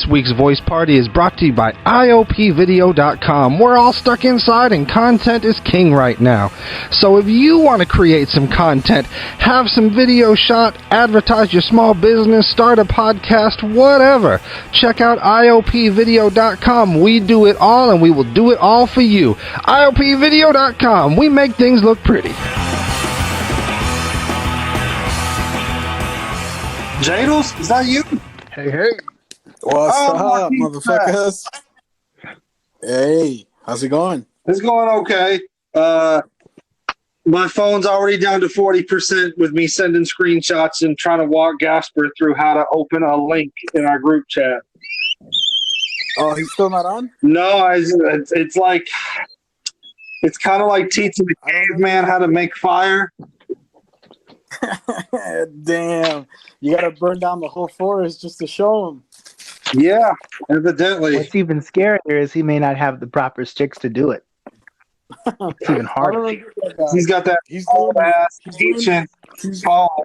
This week's Voice Party is brought to you by IOPvideo.com. We're all stuck inside and content is king right now. So if you want to create some content, have some video shot, advertise your small business, start a podcast, whatever, check out IOPvideo.com. We do it all and we will do it all for you. IOPvideo.com. We make things look pretty. Jadles, is that you? Hey. What's up, motherfuckers? Hey, how's it going? It's going okay. My phone's already down to 40% with me sending screenshots and trying to walk Gasper through how to open a link in our group chat. Oh, he's still not on? No, it's like, it's kind of like teaching the caveman how to make fire. Damn, you gotta burn down the whole forest just to show him. Yeah, evidently. What's even scarier is he may not have the proper sticks to do it. It's even harder. He's got that old ass teaching.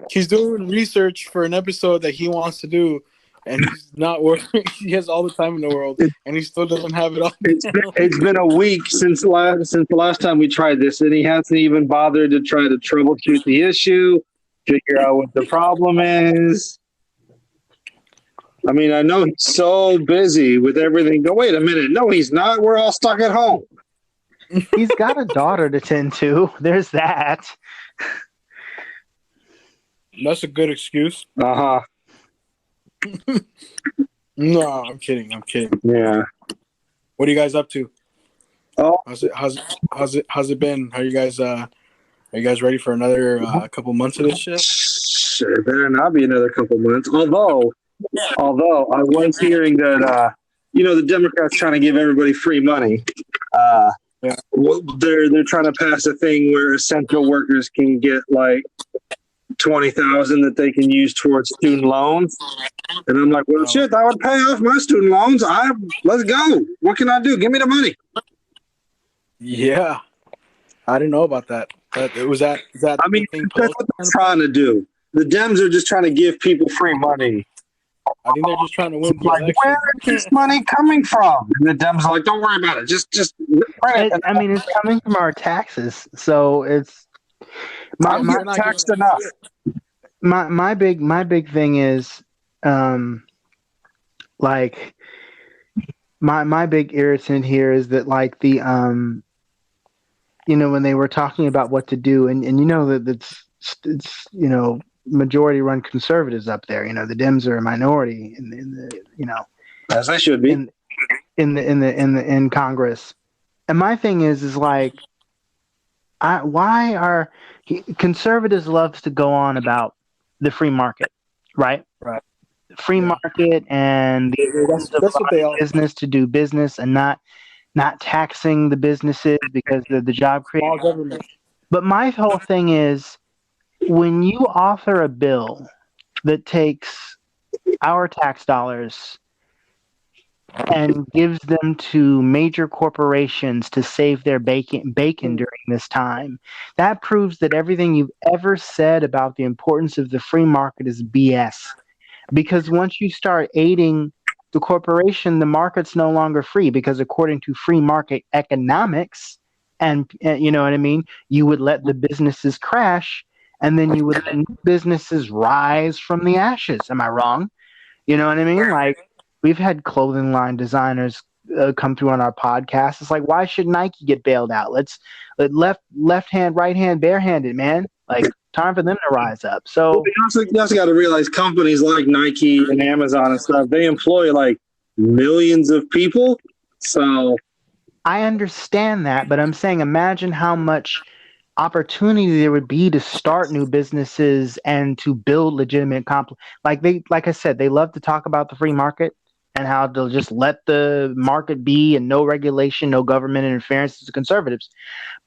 He's doing research for an episode that he wants to do, and he's not working. He has all the time in the world, and he still doesn't have it all. It's been a week since the last time we tried this, and he hasn't even bothered to try to troubleshoot the issue, figure out what the problem is. I mean, I know he's so busy with everything. No, wait a minute. No, he's not. We're all stuck at home. He's got a daughter to tend to. There's that. That's a good excuse. Uh-huh. No, I'm kidding. Yeah. What are you guys up to? Oh, How's it been? Are you guys ready for another couple months of this shit? Sure, better not be another couple months. Although I was hearing that the Democrats trying to give everybody free money. Yeah. They're trying to pass a thing where essential workers can get like $20,000 that they can use towards student loans. And I'm like, well, shit, that would pay off my student loans. Let's go. What can I do? Give me the money. Yeah, I didn't know about that. Is that I mean, that's what they're trying to do. The Dems are just trying to give people free money. I think they're just trying to win the election. Where is this money coming from? And the Dems are like, don't worry about it. Just it's coming from our taxes, so it's. I'm not taxed enough. My big thing is, like, my big irritant here is that, like, the when they were talking about what to do, and that it's majority run conservatives up there. The Dems are a minority in the as they should be in Congress. And my thing is like, conservatives loves to go on about the free market, right? Right. Free market and that's what they all business to do business and not taxing the businesses because they're the job creators. All government. But my whole thing is, when you author a bill that takes our tax dollars and gives them to major corporations to save their bacon during this time, that proves that everything you've ever said about the importance of the free market is BS. Because once you start aiding the corporation, the market's no longer free, because according to free market economics, and you know what I mean, you would let the businesses crash, and then you would let businesses rise from the ashes. Am I wrong? You know what I mean? Like, we've had clothing line designers come through on our podcast. It's like, why should Nike get bailed out? Let's left hand, right hand, barehanded, man. Like, time for them to rise up. So you also got to realize companies like Nike and Amazon and stuff, they employ like millions of people. So I understand that, but I'm saying, imagine how much opportunity there would be to start new businesses and to build legitimate like I said, they love to talk about the free market and how they'll just let the market be and no regulation, no government interference to conservatives.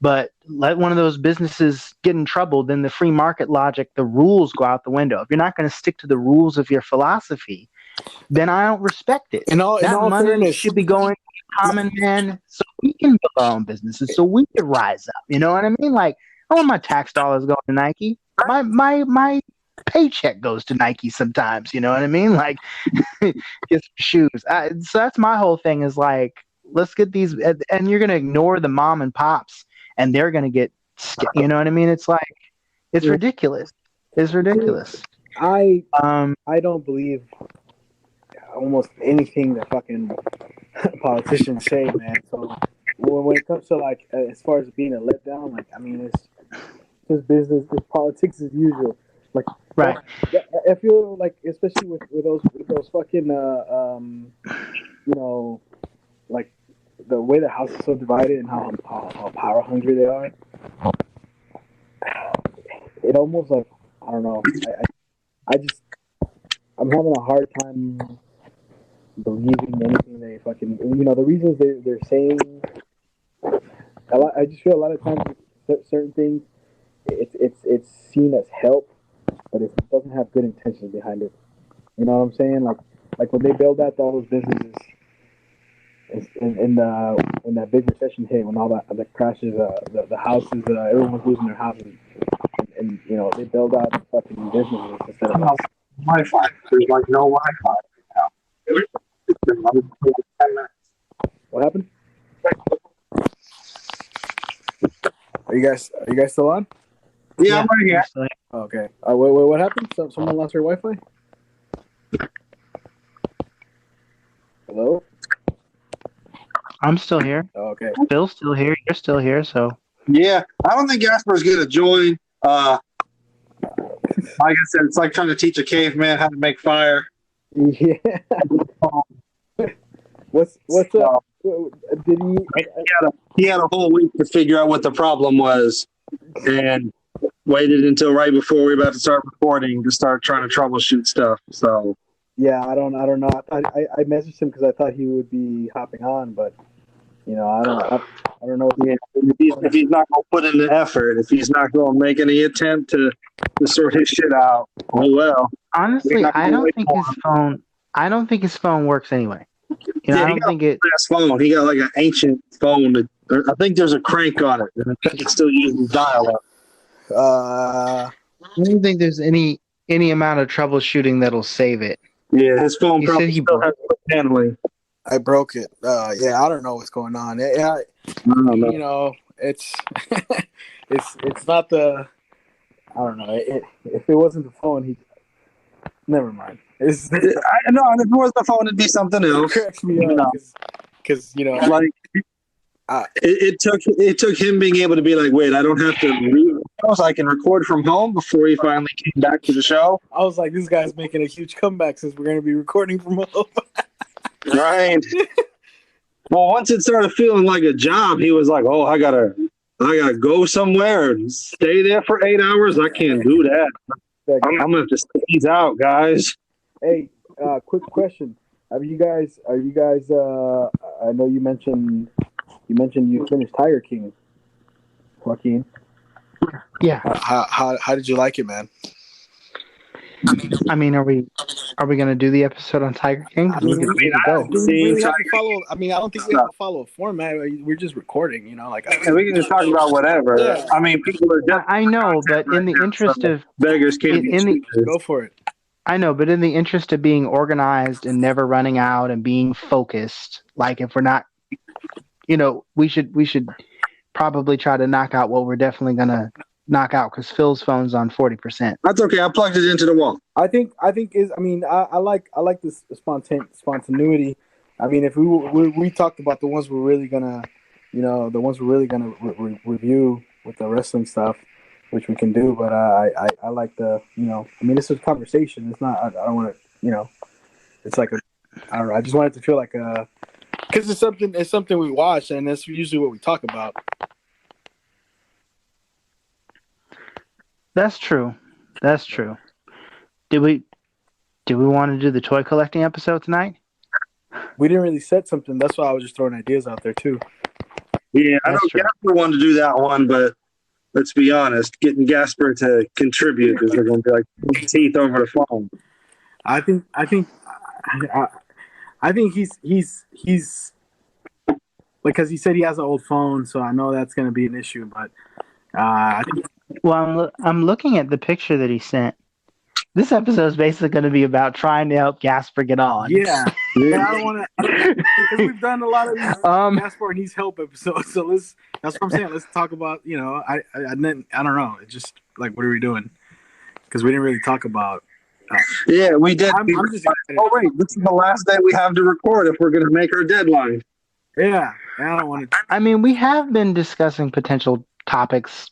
But let one of those businesses get in trouble, then the free market logic, the rules go out the window. If you're not going to stick to the rules of your philosophy, then I don't respect it. In all money fairness, should be going to common man so we can build our own businesses, so we can rise up. You know what I mean? Like, I want my tax dollars going to Nike. My paycheck goes to Nike sometimes. You know what I mean? Like, get some shoes. So that's my whole thing. Is like, let's get these, and you're gonna ignore the mom and pops, and they're gonna get, you know what I mean? It's like, it's ridiculous. It's ridiculous. I don't believe almost anything that fucking politicians say, man. So when it comes to like as far as being a letdown, like I mean, it's just business, it's politics as usual. Like Right. I feel like especially with those fucking you know, like the way the house is so divided and how power hungry they are. It almost like I don't know. I'm having a hard time believing anything they fucking, the reasons they're saying. I just feel a lot of times certain things, it's seen as help, but it doesn't have good intentions behind it. You know what I'm saying? Like when they bailed out all those businesses, when that big recession hit, when all that crashes, the houses, everyone's losing their houses, and they bailed out the fucking businesses instead of Wi-Fi. There's like no Wi-Fi right now. What happened? Are you guys still on? Yeah, I'm right here. Oh, okay. What happened? Someone lost their Wi-Fi? Hello? I'm still here. Oh, okay. Bill's still here. You're still here. So Yeah, I don't think Gasper's gonna join. Like I said, it's like trying to teach a caveman how to make fire. Yeah. What's up? Did He had a whole week to figure out what the problem was, and waited until right before we were about to start recording to start trying to troubleshoot stuff. So Yeah, I don't know. I messaged him because I thought he would be hopping on, but I don't know. if he's not going to put in the effort, if he's not going to make any attempt to sort his shit out, oh well. honestly, I don't think his phone works ananyway. I don't think it. Last phone, he got like an ancient phone. I think there's a crank on it, and I think it's still using dial-up. I don't think there's any amount of troubleshooting that'll save it. Yeah, his phone He probably said he still has broke handling. I broke it. Yeah, I don't know what's going on. Yeah, I don't know. It's it's not the. I don't know. If it wasn't the phone, never mind. No, if it was the phone, it'd be something else. Cracks me up because Like it took him being able to be like, wait, I don't have to leave the house. I can record from home before he finally came back to the show. I was like, this guy's making a huge comeback since we're going to be recording from home. Right. Well, once it started feeling like a job, he was like, oh, I gotta go somewhere and stay there for 8 hours. I can't do that. I'm gonna have to squeeze out, guys. Hey, quick question: Are you guys? I know you mentioned you finished Tiger King, Joaquin. Yeah. How did you like it, man? I mean, are we going to do the episode on Tiger King? I don't think we have to follow a format. We're just recording, Like we can just talk about whatever. Yeah. I mean, people are just. I know, but in the interest of beggars can't be choosers. Go for it. I know, but in the interest of being organized and never running out and being focused, like if we're not, we should probably try to knock out what we're definitely gonna knock out because Phil's phone's on 40%. That's okay. I plugged it into the wall. I like this spontaneity. I mean, if we talked about the ones we're really gonna, review with the wrestling stuff, which we can do. But I like the, this is a conversation. It's not. I don't want to, it's like I don't know. I just want it to feel like a. Because it's something we watch, and that's usually what we talk about. That's true. Do we want to do the toy collecting episode tonight? We didn't really set something. That's why I was just throwing ideas out there too. Yeah, I know Gasper wanted to do that one, but let's be honest, getting Gasper to contribute is going to be like teeth over the phone. I think he's because he said he has an old phone, so I know that's going to be an issue. But I think. Well, I'm looking at the picture that he sent, This episode is basically going to be about trying to help Gasper get on. Yeah. And I don't want to, because we've done a lot of these Gaspar needs help episodes. So that's what I'm saying. Let's talk about, I don't know. It's just like, what are we doing? Because we didn't really talk about. Yeah, we did. I'm just excited. Oh, wait, this is the last day we have to record if we're going to make our deadline. Yeah. I don't want to. I mean, we have been discussing potential topics,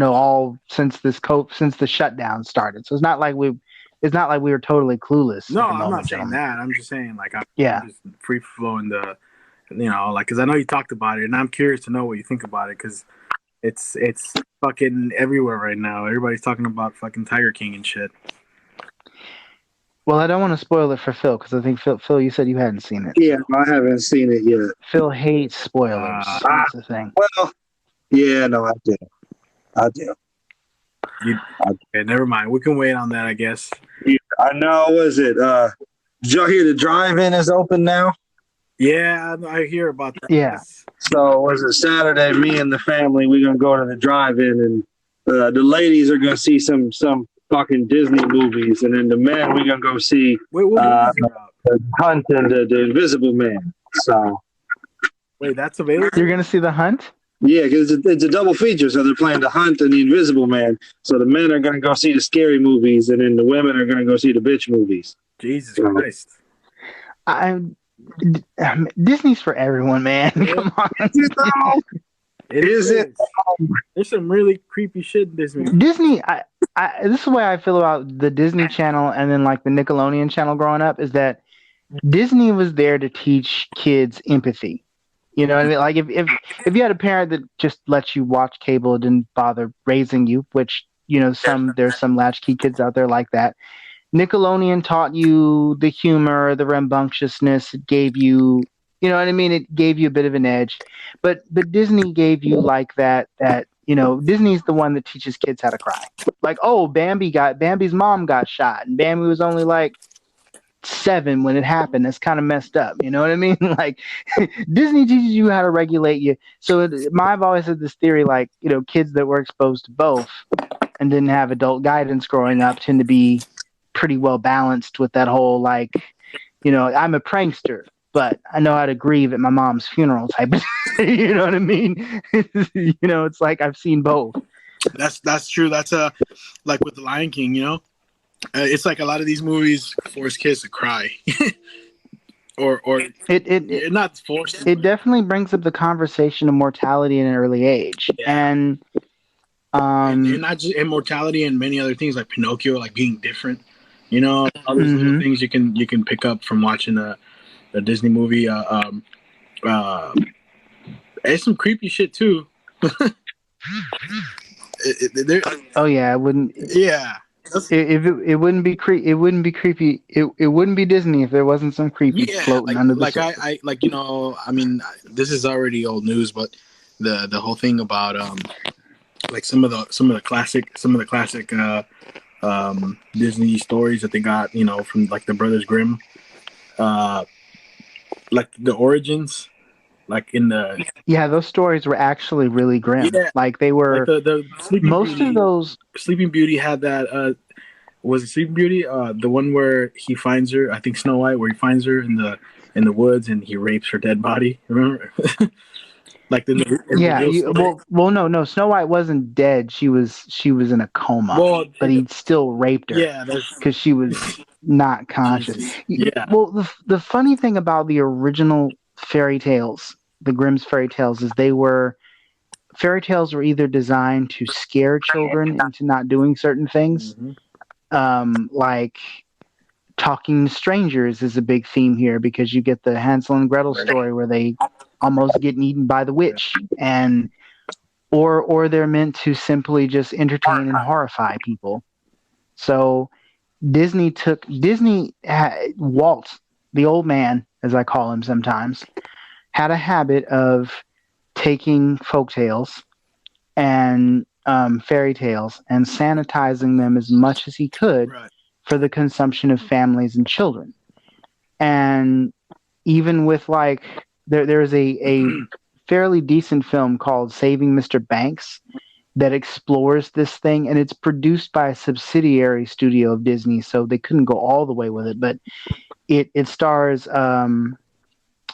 all since since the shutdown started. So it's not like we were totally clueless. No, at the I'm moment, not saying gentlemen. that. I'm just saying, like, I'm Yeah. just free flowing because I know you talked about it, and I'm curious to know what you think about it, because it's fucking everywhere right now. Everybody's talking about fucking Tiger King and shit. Well, I don't want to spoil it for Phil, because I think Phil, you said you hadn't seen it. Yeah, I haven't seen it yet. Phil hates spoilers. That's the thing. Well, yeah, no, I do. Okay, never mind. We can wait on that, I guess. Yeah, I know. Was it? Did y'all hear the drive-in is open now? Yeah, I hear about that. Yeah. So was it Saturday? Me and the family, we're gonna go to the drive-in, and the ladies are gonna see some fucking Disney movies, and then the men we're gonna go see Wait, what movie is it about? the Hunt and the Invisible Man. So Wait, that's available? You're gonna see The Hunt? yeah, because it's a double feature. So they're playing the Hunt and the Invisible Man. So the men are gonna go see the scary movies, and then the women are gonna go see the bitch movies. Jesus Christ. Disney's for everyone, man. Come on. Is it? There's some really creepy shit in this movie. Disney, this is the way I feel about the Disney Channel and then like the Nickelodeon Channel growing up, is that Disney was there to teach kids empathy. You know what I mean? Like if you had a parent that just lets you watch cable and didn't bother raising you, which, there's some latchkey kids out there like that. Nickelodeon taught you the humor, the rambunctiousness. It gave you, it gave you a bit of an edge. But Disney gave you like that, Disney's the one that teaches kids how to cry. Like, oh, Bambi's mom got shot, and Bambi was only like 7 when it happened. That's kind of messed up. You know what I mean? Like, Disney teaches you how to regulate you. So I've always had this theory, like, kids that were exposed to both and didn't have adult guidance growing up tend to be pretty well balanced with that whole, like, I'm a prankster, but I know how to grieve at my mom's funeral type of you know what I mean? It's like I've seen both. That's true. That's like with the Lion King, it's like a lot of these movies force kids to cry. or it not forced. It definitely brings up the conversation of mortality in an early age. Yeah. And not just immortality and many other things like Pinocchio, like being different. All these little things you can pick up from watching a Disney movie. It's some creepy shit too. Oh yeah, it wouldn't. Yeah, it wouldn't be it wouldn't be creepy. It wouldn't be Disney if there wasn't some creepy floating under the surface. I mean, this is already old news, but the whole thing about like some of the classic Disney stories that they got, from like the Brothers Grimm, like the origins, like in the those stories were actually really grim. Yeah. Like they were. Like the Sleeping most Beauty, of those. Sleeping Beauty had that. Was it Sleeping Beauty? The one where he finds her, I think Snow White, where he finds her in the woods and he rapes her dead body. Remember? Like no, Snow White wasn't dead. She was in a coma, but he still raped her. Yeah, because she was not conscious. Yeah. Well, the funny thing about the original fairy tales, the Grimm's fairy tales, is fairy tales were either designed to scare children into not doing certain things, like talking to strangers is a big theme here, because you get the Hansel and Gretel story where they almost getting eaten by the witch, and or they're meant to simply just entertain and horrify people. So Walt, the old man, as I call him sometimes, had a habit of taking folktales and fairy tales and sanitizing them as much as he could for the consumption of families and children. And even with there is a fairly decent film called Saving Mr. Banks, that explores this thing, and it's produced by a subsidiary studio of Disney, so they couldn't go all the way with it. But it stars Tom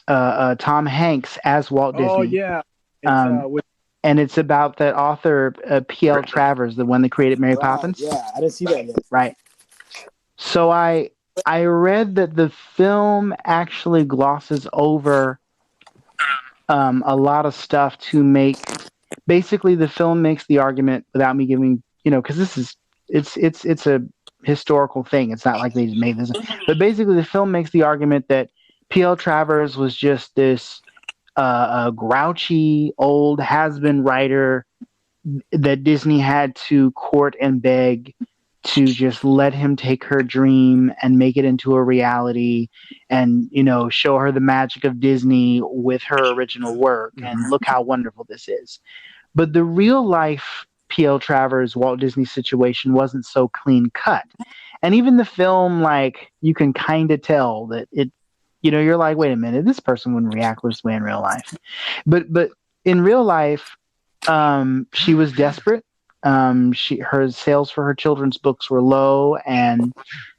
Hanks as Walt Oh Disney, yeah, it's um, with and it's about that author P.L. Travers, the one that created Mary Poppins. yeah. I didn't see that yet. Right. So I read that the film actually glosses over a lot of stuff to make. Basically, the film makes the argument without me giving, because this is it's a historical thing. It's not like they just made this, but basically, the film makes the argument that P.L. Travers was just this a grouchy old has-been writer that Disney had to court and beg to just let him take her dream and make it into a reality, and show her the magic of Disney with her original work, and look how wonderful this is. But the real life P.L. Travers Walt Disney situation wasn't so clean cut. And even the film, like, you can kind of tell that you're like, wait a minute, this person wouldn't react this way in real life. But in real life, she was desperate. Her sales for her children's books were low, and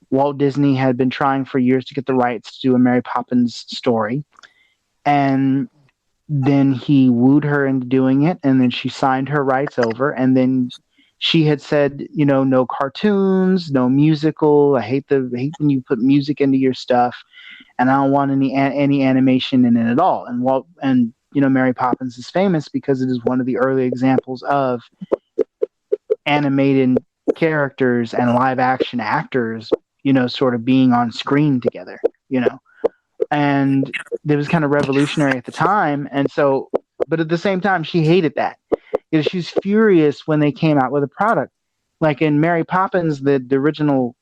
Walt Disney had been trying for years to get the rights to do a Mary Poppins story. And then he wooed her into doing it, and then she signed her rights over, and then she had said, no cartoons, no musical. I hate when you put music into your stuff, and I don't want any animation in it at all. And Mary Poppins is famous because it is one of the early examples of animated characters and live action actors, sort of being on screen together, and it was kind of revolutionary at the time. And so, but at the same time, she hated that. She was furious when they came out with a product. Like in Mary Poppins, the original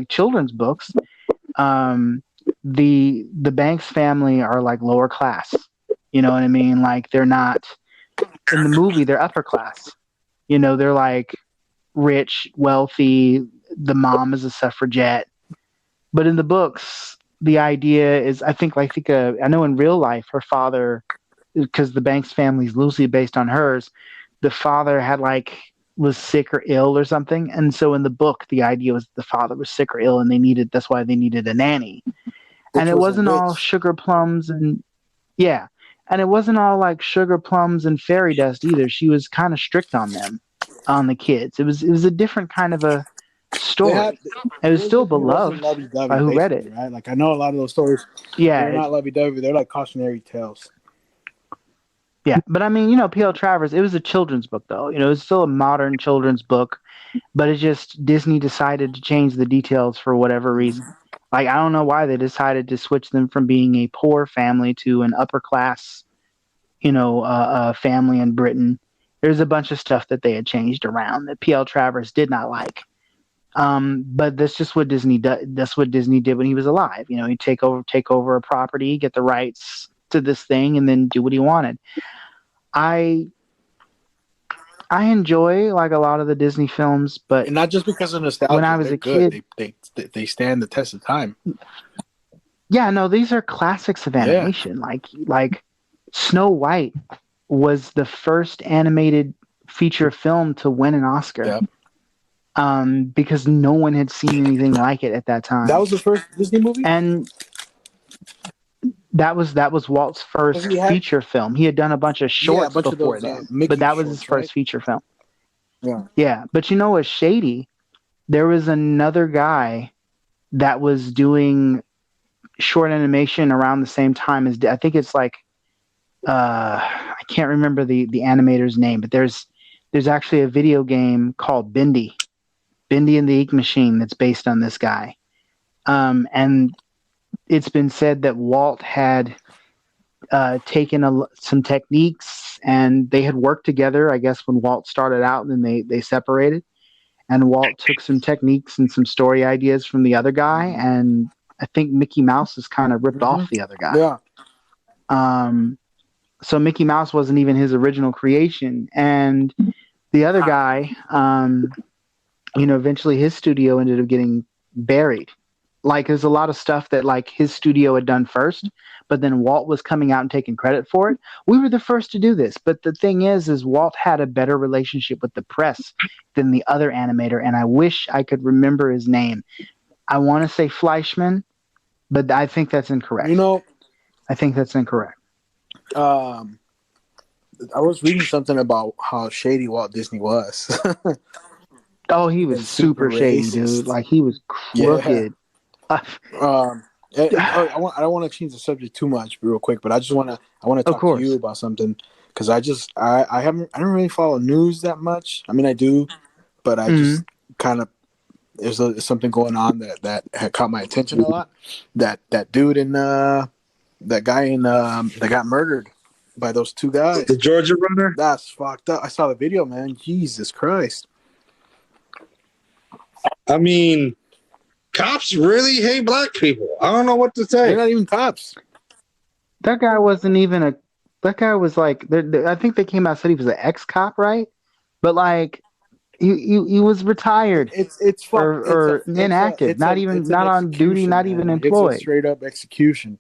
children's books, the Banks family are like lower class. You know what I mean? Like, they're not, in the movie, they're upper class. They're like rich, wealthy. The mom is a suffragette. But in the books, the idea is, I know in real life, her father, because the Banks family is loosely based on hers, the father was sick or ill or something. And so in the book, the idea was the father was sick or ill, and that's why they needed a nanny. And it wasn't all sugar plums and, yeah. And it wasn't all like sugar plums and fairy dust either. She was kind of strict on them, on the kids. It was a different kind of a story. It was still beloved by who read it. Right? Like, I know a lot of those stories. Yeah. They're not lovey-dovey. They're like cautionary tales. Yeah. But I mean, P.L. Travers, it was a children's book, though. It's still a modern children's book, but it's just Disney decided to change the details for whatever reason. Like, I don't know why they decided to switch them from being a poor family to an upper class, family in Britain. There's a bunch of stuff that they had changed around that P.L. Travers did not like. But that's just what Disney does. That's what Disney did when he was alive. He'd take over a property, get the rights to this thing, and then do what he wanted. I enjoy like a lot of the Disney films, but and not just because of nostalgia. When I was a kid, they stand the test of time. Yeah, no, these are classics of animation. Yeah. Like Snow White was the first animated feature film to win an Oscar. Yeah. Because no one had seen anything like it at that time. That was the first Disney movie? And that was Walt's first feature film. He had done a bunch of shorts before that, but that was his first feature film. Yeah. Yeah, but you know what's shady? There was another guy that was doing short animation around the same time as, I think it's like, I can't remember the animator's name, but there's actually a video game called Bendy and the Ink Machine that's based on this guy. And it's been said that Walt had taken some techniques, and they had worked together, I guess, when Walt started out, and then they separated. And Walt took some techniques and some story ideas from the other guy, and I think Mickey Mouse is kind of ripped off the other guy. Yeah. So Mickey Mouse wasn't even his original creation. And the other guy, eventually his studio ended up getting buried. like there's a lot of stuff that like his studio had done first, but then Walt was coming out and taking credit for it. We were the first to do this, but the thing is Walt had a better relationship with the press than the other animator, and I wish I could remember his name. I want to say Fleischman, but I think that's incorrect. You know, I think that's incorrect. I was reading something about how shady Walt Disney was. Oh, he was And super shady, racist. dude. Like he was crooked. I don't want to change the subject too much, real quick, but I want to Of talk to course. you about something because I don't really follow news that much. I mean, I do, but I just kind of there's something going on that had caught my attention a lot. That dude in that guy in that got murdered by those two guys. The Georgia runner. That's fucked up. I saw the video, man. Jesus Christ. I mean, cops really hate black people. I don't know what to They're say. not even cops. That guy wasn't even a. That guy was like. I think they came out and said he was an ex-cop, right? But like, he was retired It's fucked. or inactive, not on duty, not even employed. It's a straight up execution.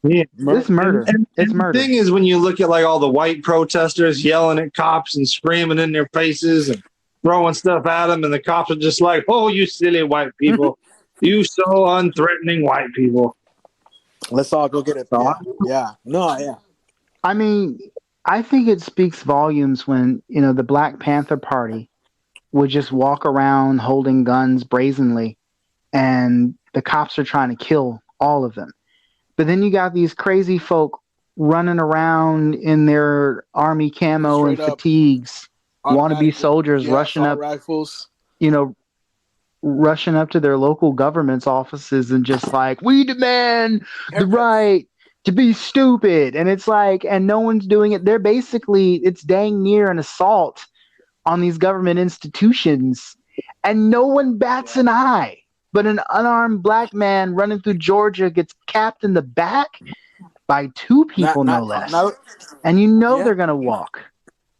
Yeah. It's murder. It's And murder. the thing is, when you look at like all the white protesters yelling at cops and screaming in their faces and throwing stuff at them, and the cops are just like, "Oh, you silly white people, you so unthreatening white people." Let's all go get it. Yeah. No, yeah. I mean, I think it speaks volumes when the Black Panther Party would just walk around holding guns brazenly, and the cops are trying to kill all of them. But then you got these crazy folk running around in their army camo and Straight up fatigues, wannabe automatic- soldiers yeah, rushing assault up, rifles. rushing up to their local government's offices and just like, we demand the right to be stupid. And it's like, and no one's doing it. It's dang near an assault on these government institutions, and no one bats an eye. But an unarmed black man running through Georgia gets capped in the back by two people, no less. And they're going to walk.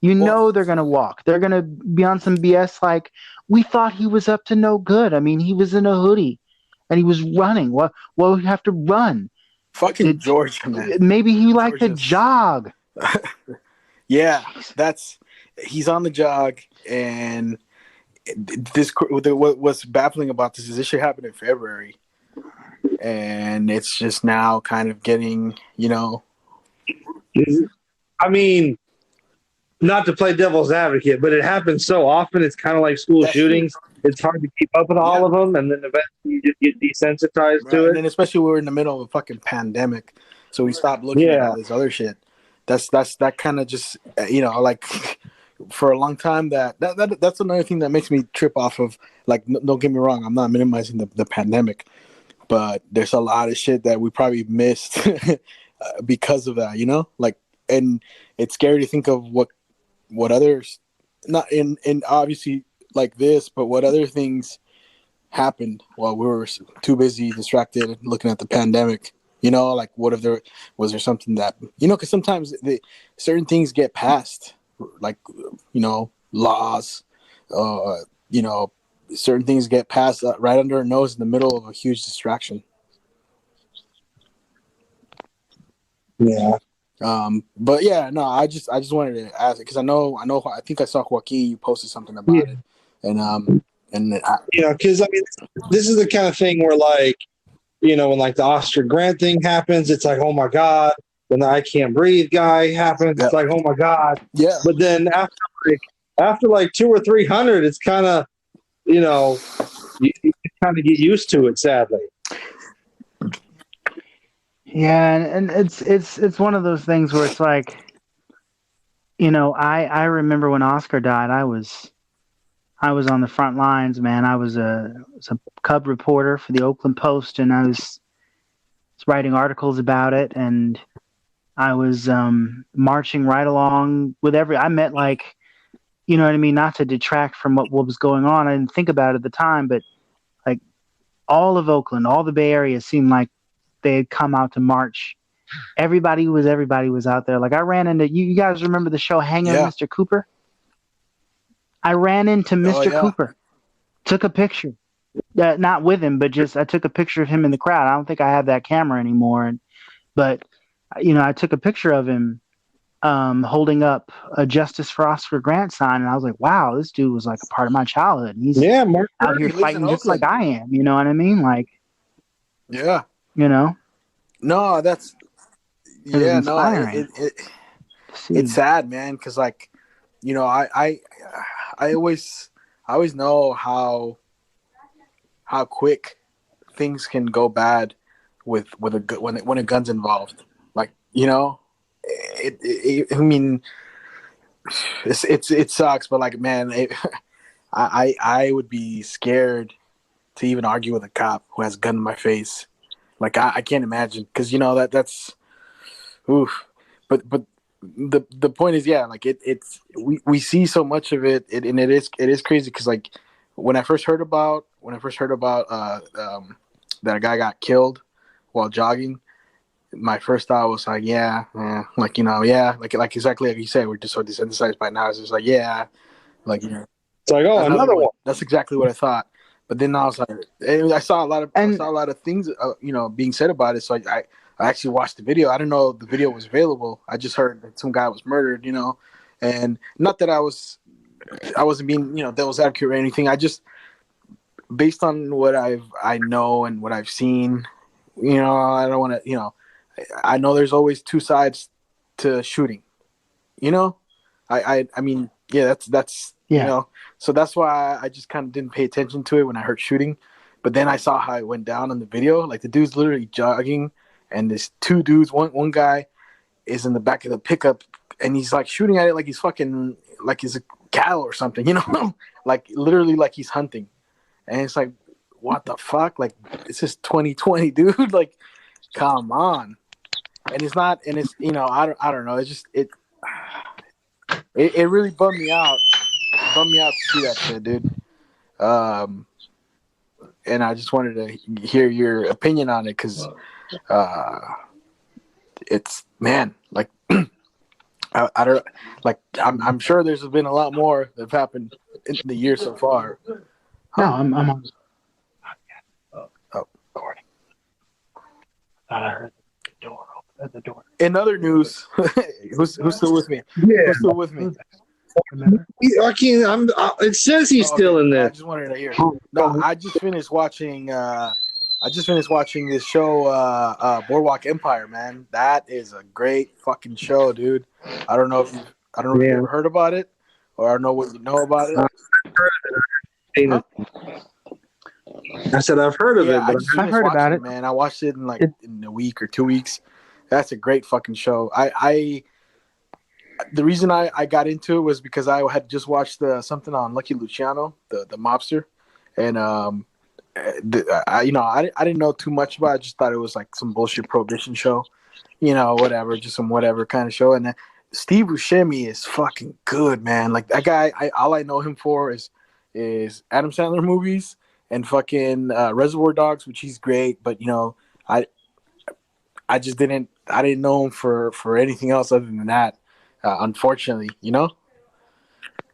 They're going to walk. They're going to be on some BS like, we thought he was up to no good. I mean, he was in a hoodie and he was running. Well, we have to run. Fucking Georgia, man. Maybe he liked to jog. Yeah, he's on the jog, and what's baffling about this is this shit happened in February, and it's just now kind of getting, I mean, not to play devil's advocate, but it happens so often. It's kind of like school shootings. It's hard to keep up with all of them, and then eventually you just get desensitized to it. And then especially we're in the middle of a fucking pandemic, so we stop looking at all this other shit. That kind of just like for a long time that's another thing that makes me trip off of, like, don't get me wrong, I'm not minimizing the pandemic, but there's a lot of shit that we probably missed because of that, like, and it's scary to think of what others, not in obviously like this, but what other things happened while we were too busy distracted looking at the pandemic. Like, what if was there something that, because sometimes certain things get passed, like, laws, certain things get passed right under our nose in the middle of a huge distraction. Yeah. But yeah, no, I just wanted to ask it because I think I saw Joaquin, you posted something about it, and because I mean, this is the kind of thing where, like, when like the Oscar Grant thing happens, it's like, oh my God. When the I Can't Breathe guy happens, it's like, oh my God. Yeah. But then after like 200 or 300, it's kind of, you kind of get used to it, sadly. Yeah, and it's one of those things where it's like, I remember when Oscar died, I was on the front lines, man. I was a Cub reporter for the Oakland Post, and I was writing articles about it, and I was marching right along with I met, like, you know what I mean, not to detract from what was going on. I didn't think about it at the time, but like all of Oakland, all the Bay Area seemed like they had come out to march. Everybody was out there. Like, I ran into you guys remember the show Hanging with Mr. Cooper? I ran into Mr. Cooper, took a picture. not with him, but just I took a picture of him in the crowd. I don't think I have that camera anymore, but I took a picture of him holding up a Justice for Oscar Grant sign, and I was like, wow, this dude was like a part of my childhood. He's Yeah, Mark. out here He lives in fighting just like Oakland. I am. You know what I mean? Like, Yeah. it No, that's was yeah. No, inspiring to see. it's sad, man. Because like, I always know how quick things can go bad with when a gun's involved. Like, I mean, it sucks, but like, man, I would be scared to even argue with a cop who has a gun in my face. Like, I can't imagine, because that's oof. But the point is, yeah, like we see so much of it, and it is crazy, because like when I first heard about that a guy got killed while jogging, my first thought was like, like, like exactly like you said, we're just so desensitized by now. It's just like, like, It's like, oh, another one. That's exactly what I thought. But then I was like, I saw a lot of things, being said about it. So I actually watched the video. I didn't know the video was available. I just heard that some guy was murdered, and not that I wasn't being, devil's advocate or anything. I just, based on what I know and what I've seen, I don't want to, I know there's always two sides to shooting, I mean, yeah, that's so that's why I just kind of didn't pay attention to it when I heard shooting. But then I saw how it went down in the video. Like, the dude's literally jogging, and there's two dudes. One guy is in the back of the pickup, and he's like shooting at it like he's fucking, like he's a cow or something, like literally like he's hunting. And it's like, what the fuck? Like, it's just 2020, dude. Like, come on. And it's not, and it's, I don't know. It's just it really bummed me out. Bummed me out to see that shit, dude. And I just wanted to hear your opinion on it, because it's, man, like, I don't, like, I'm sure there's been a lot more that have happened in the year so far. No, I'm on. Oh, Recording. I thought I heard the door open. The door. In other news, who's still with me? Yeah. Who's still with me? Remember? It says he's still in I there. just wanted to hear. No, I just finished watching this show, Boardwalk Empire. Man, that is a great fucking show, dude. I don't know if you've ever heard about it, or I don't know what you know about it. Huh? I said I've heard of it, I but just I've finished heard watching about it, it. man. I watched it in a week or 2 weeks. That's a great fucking show. The reason I got into it was because I had just watched something on Lucky Luciano, the mobster, and I didn't know too much about it. I just thought it was like some bullshit prohibition show, whatever, just some whatever kind of show. And Steve Buscemi is fucking good, man. Like, that guy, all I know him for is Adam Sandler movies and fucking Reservoir Dogs, which he's great. But I just didn't know him for anything else other than that. Unfortunately,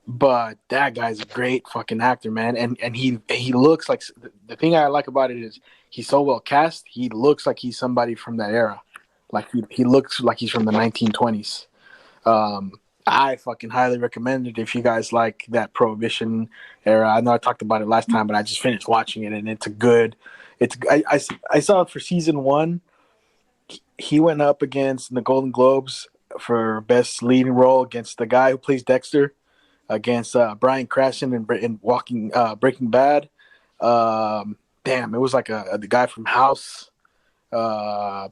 but that guy's a great fucking actor, man. And he looks like, the thing I like about it is he's so well cast. He looks like he's somebody from that era. Like, he looks like he's from the 1920s. I fucking highly recommend it if you guys like that Prohibition era. I know I talked about it last time, but I just finished watching it, and I saw it for season 1. He went up against the Golden Globes for best leading role against the guy who plays Dexter, against Bryan Cranston in Breaking Bad. Damn, it was like the guy from House. I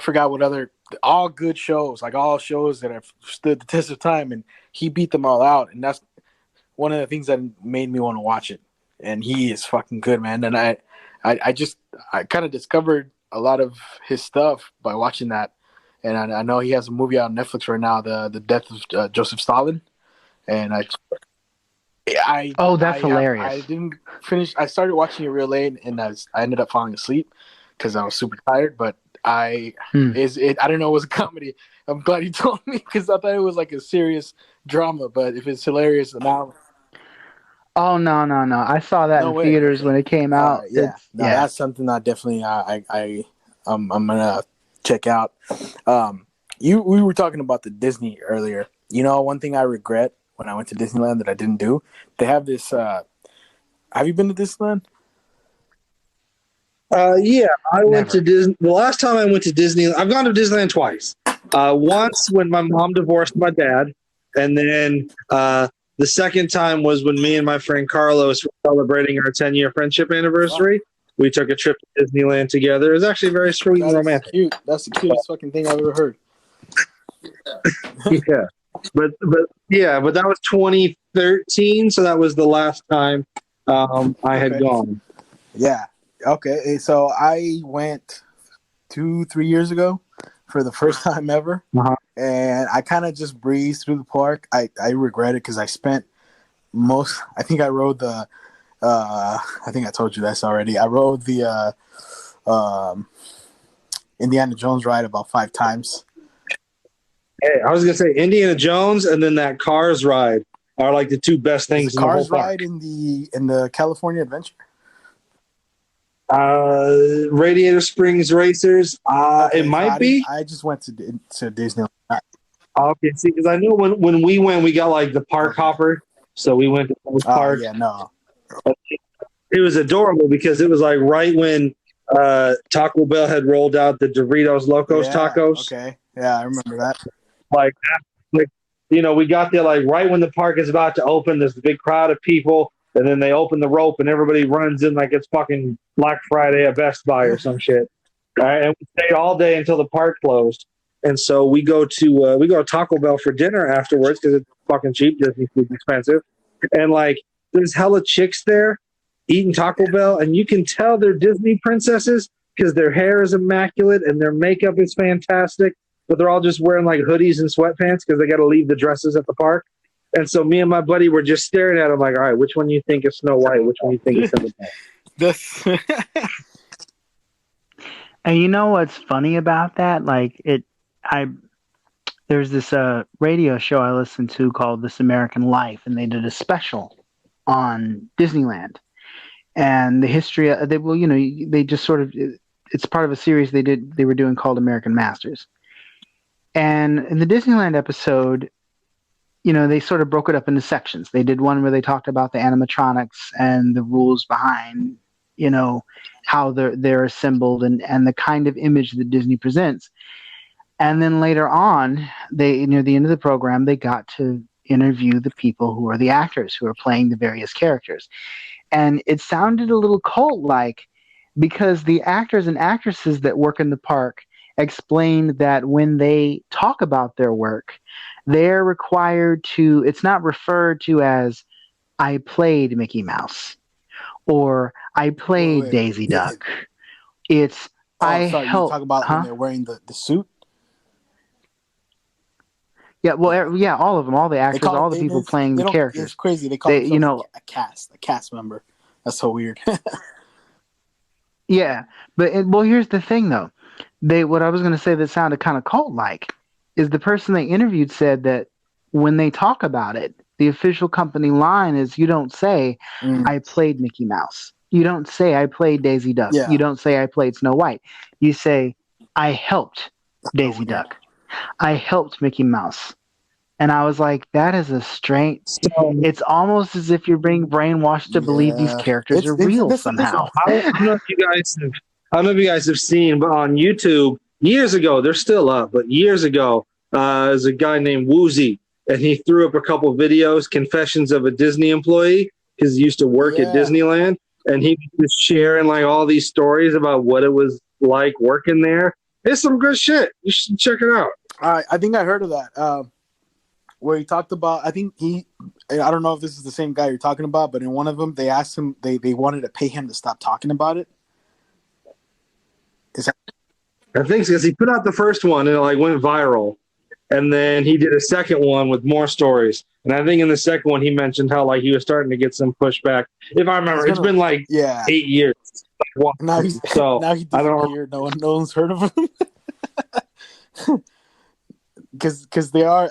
forgot what other, all good shows, like all shows that have stood the test of time, and he beat them all out. And that's one of the things that made me want to watch it. And he is fucking good, man. And I kind of discovered a lot of his stuff by watching that. And I know he has a movie out on Netflix right now, the Death of Joseph Stalin. And that's hilarious. I didn't finish. I started watching it real late, and I ended up falling asleep because I was super tired. But I didn't know it was a comedy. I'm glad you told me, because I thought it was like a serious drama. But if it's hilarious now, Oh no, no, no! I saw that No in way. theaters Okay. when it came All out. right. Yeah. It's No, yeah, that's something that definitely I'm gonna check out. We were talking about the Disney earlier. You know, one thing I regret when I went to Disneyland that I didn't do. They have this. Have you been to Disneyland? Yeah, I went to never. Disney. The last time I went to Disney, I've gone to Disneyland twice. Once when my mom divorced my dad, and then the second time was when me and my friend Carlos were celebrating our 10-year friendship Fuck. anniversary. We took a trip to Disneyland together. It was actually very sweet and That is romantic. cute. That's the cutest fucking thing I've ever heard. Yeah, but that was 2013, so that was the last time I had Okay. gone. Yeah. Okay. So I went 2-3 years ago for the first time ever, Uh-huh. and I kind of just breezed through the park. I regret it because I spent most. I think I rode the. I think I told you this already. I rode the Indiana Jones ride about 5 times. Hey, I was gonna say Indiana Jones and then that Cars ride are like the two best Is things the in the whole Cars park. ride in the California Adventure? Radiator Springs Racers, it Okay, so might be. I just went to Disneyland. Okay, see, because I know when we went, we got like the park Okay. hopper, so we went to those parks. Yeah, no. It was adorable because it was like right when Taco Bell had rolled out the Doritos Locos Yeah. Tacos. Okay. Yeah, I remember that. Like, like we got there like right when the park is about to open. There's a big crowd of people, and then they open the rope, and everybody runs in like it's fucking Black Friday at Best Buy or some shit. And we stayed all day until the park closed. And so we go to Taco Bell for dinner afterwards because it's fucking cheap. Disney food's expensive, and like there's hella chicks there eating Taco Bell, and you can tell they're Disney princesses because their hair is immaculate and their makeup is fantastic, but they're all just wearing like hoodies and sweatpants because they got to leave the dresses at the park. And so me and my buddy were just staring at them like, all right, which one do you think is Snow White? Which one do you think is Cinderella? This. And you know what's funny about that? I there's this radio show I listened to called This American Life, and they did a special on Disneyland and the history. They well, they just sort of it's part of a series they were doing called American Masters. And in the Disneyland episode, they sort of broke it up into sections. They did one where they talked about the animatronics and the rules behind, how they're assembled and the kind of image that Disney presents. And then later on, near the end of the program, they got to interview the people who are the actors who are playing the various characters. And it sounded a little cult-like because the actors and actresses that work in the park explained that when they talk about their work, they're required to, it's not referred to as, I played Mickey Mouse or I played Wait, Daisy wait. Duck. It's, Oh, I sorry. You talk helped, about when huh? they're wearing the suit. Yeah, well, yeah, all of them, all the They actors, call all it. the people playing They the don't. It's characters. crazy. They call They, themselves a cast member. That's so weird. yeah, but well, here's the thing though. What I was going to say that sounded kind of cult-like is the person they interviewed said that when they talk about it, the official company line is you don't say Mm, I played Mickey Mouse. You don't say I played Daisy Duck. yeah, You don't say I played Snow White. You say I helped that's so Daisy weird. Duck. I helped Mickey Mouse. And I was like, that is a strange. So It's almost as if you're being brainwashed to believe these Yeah, characters it's are real this. somehow. I don't know if you guys have, I don't know if you guys have seen, but on YouTube years ago, they're still up, but years ago, there's a guy named Woozy, and he threw up a couple videos, confessions of a Disney employee, because he used to work at Yeah, Disneyland, and he was sharing like all these stories about what it was like working there. It's some good shit. You should check it out. I think I heard of that. Where he talked about. I think I don't know if this is the same guy you're talking about, but in one of them, they asked him. They wanted to pay him to stop talking about it. Is that I think because he put out the first one and it like went viral, and then he did a second one with more stories. And I think in the second one he mentioned how like he was starting to get some pushback. If I remember, it's been like yeah. 8 years. Now he's So now he I don't. disappeared. No one's heard of him because they are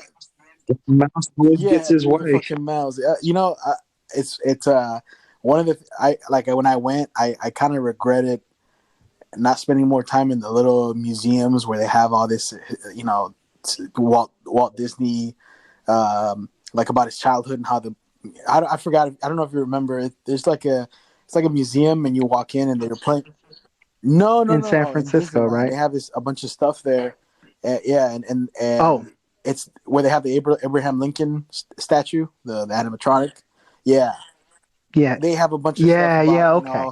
Mouse always yeah gets his they're the way. fucking mouse. it's one of the I like when I went, I kind of regretted not spending more time in the little museums where they have all this, Walt Disney, like about his childhood and how I forgot. I don't know if you remember. There's it's like a museum, and you walk in, and they're playing. No, In San Francisco, right? They have a bunch of stuff there. Yeah, and Oh. it's where they have the Abraham Lincoln statue, the animatronic. Yeah, Yeah. they have a bunch of Yeah, stuff about okay.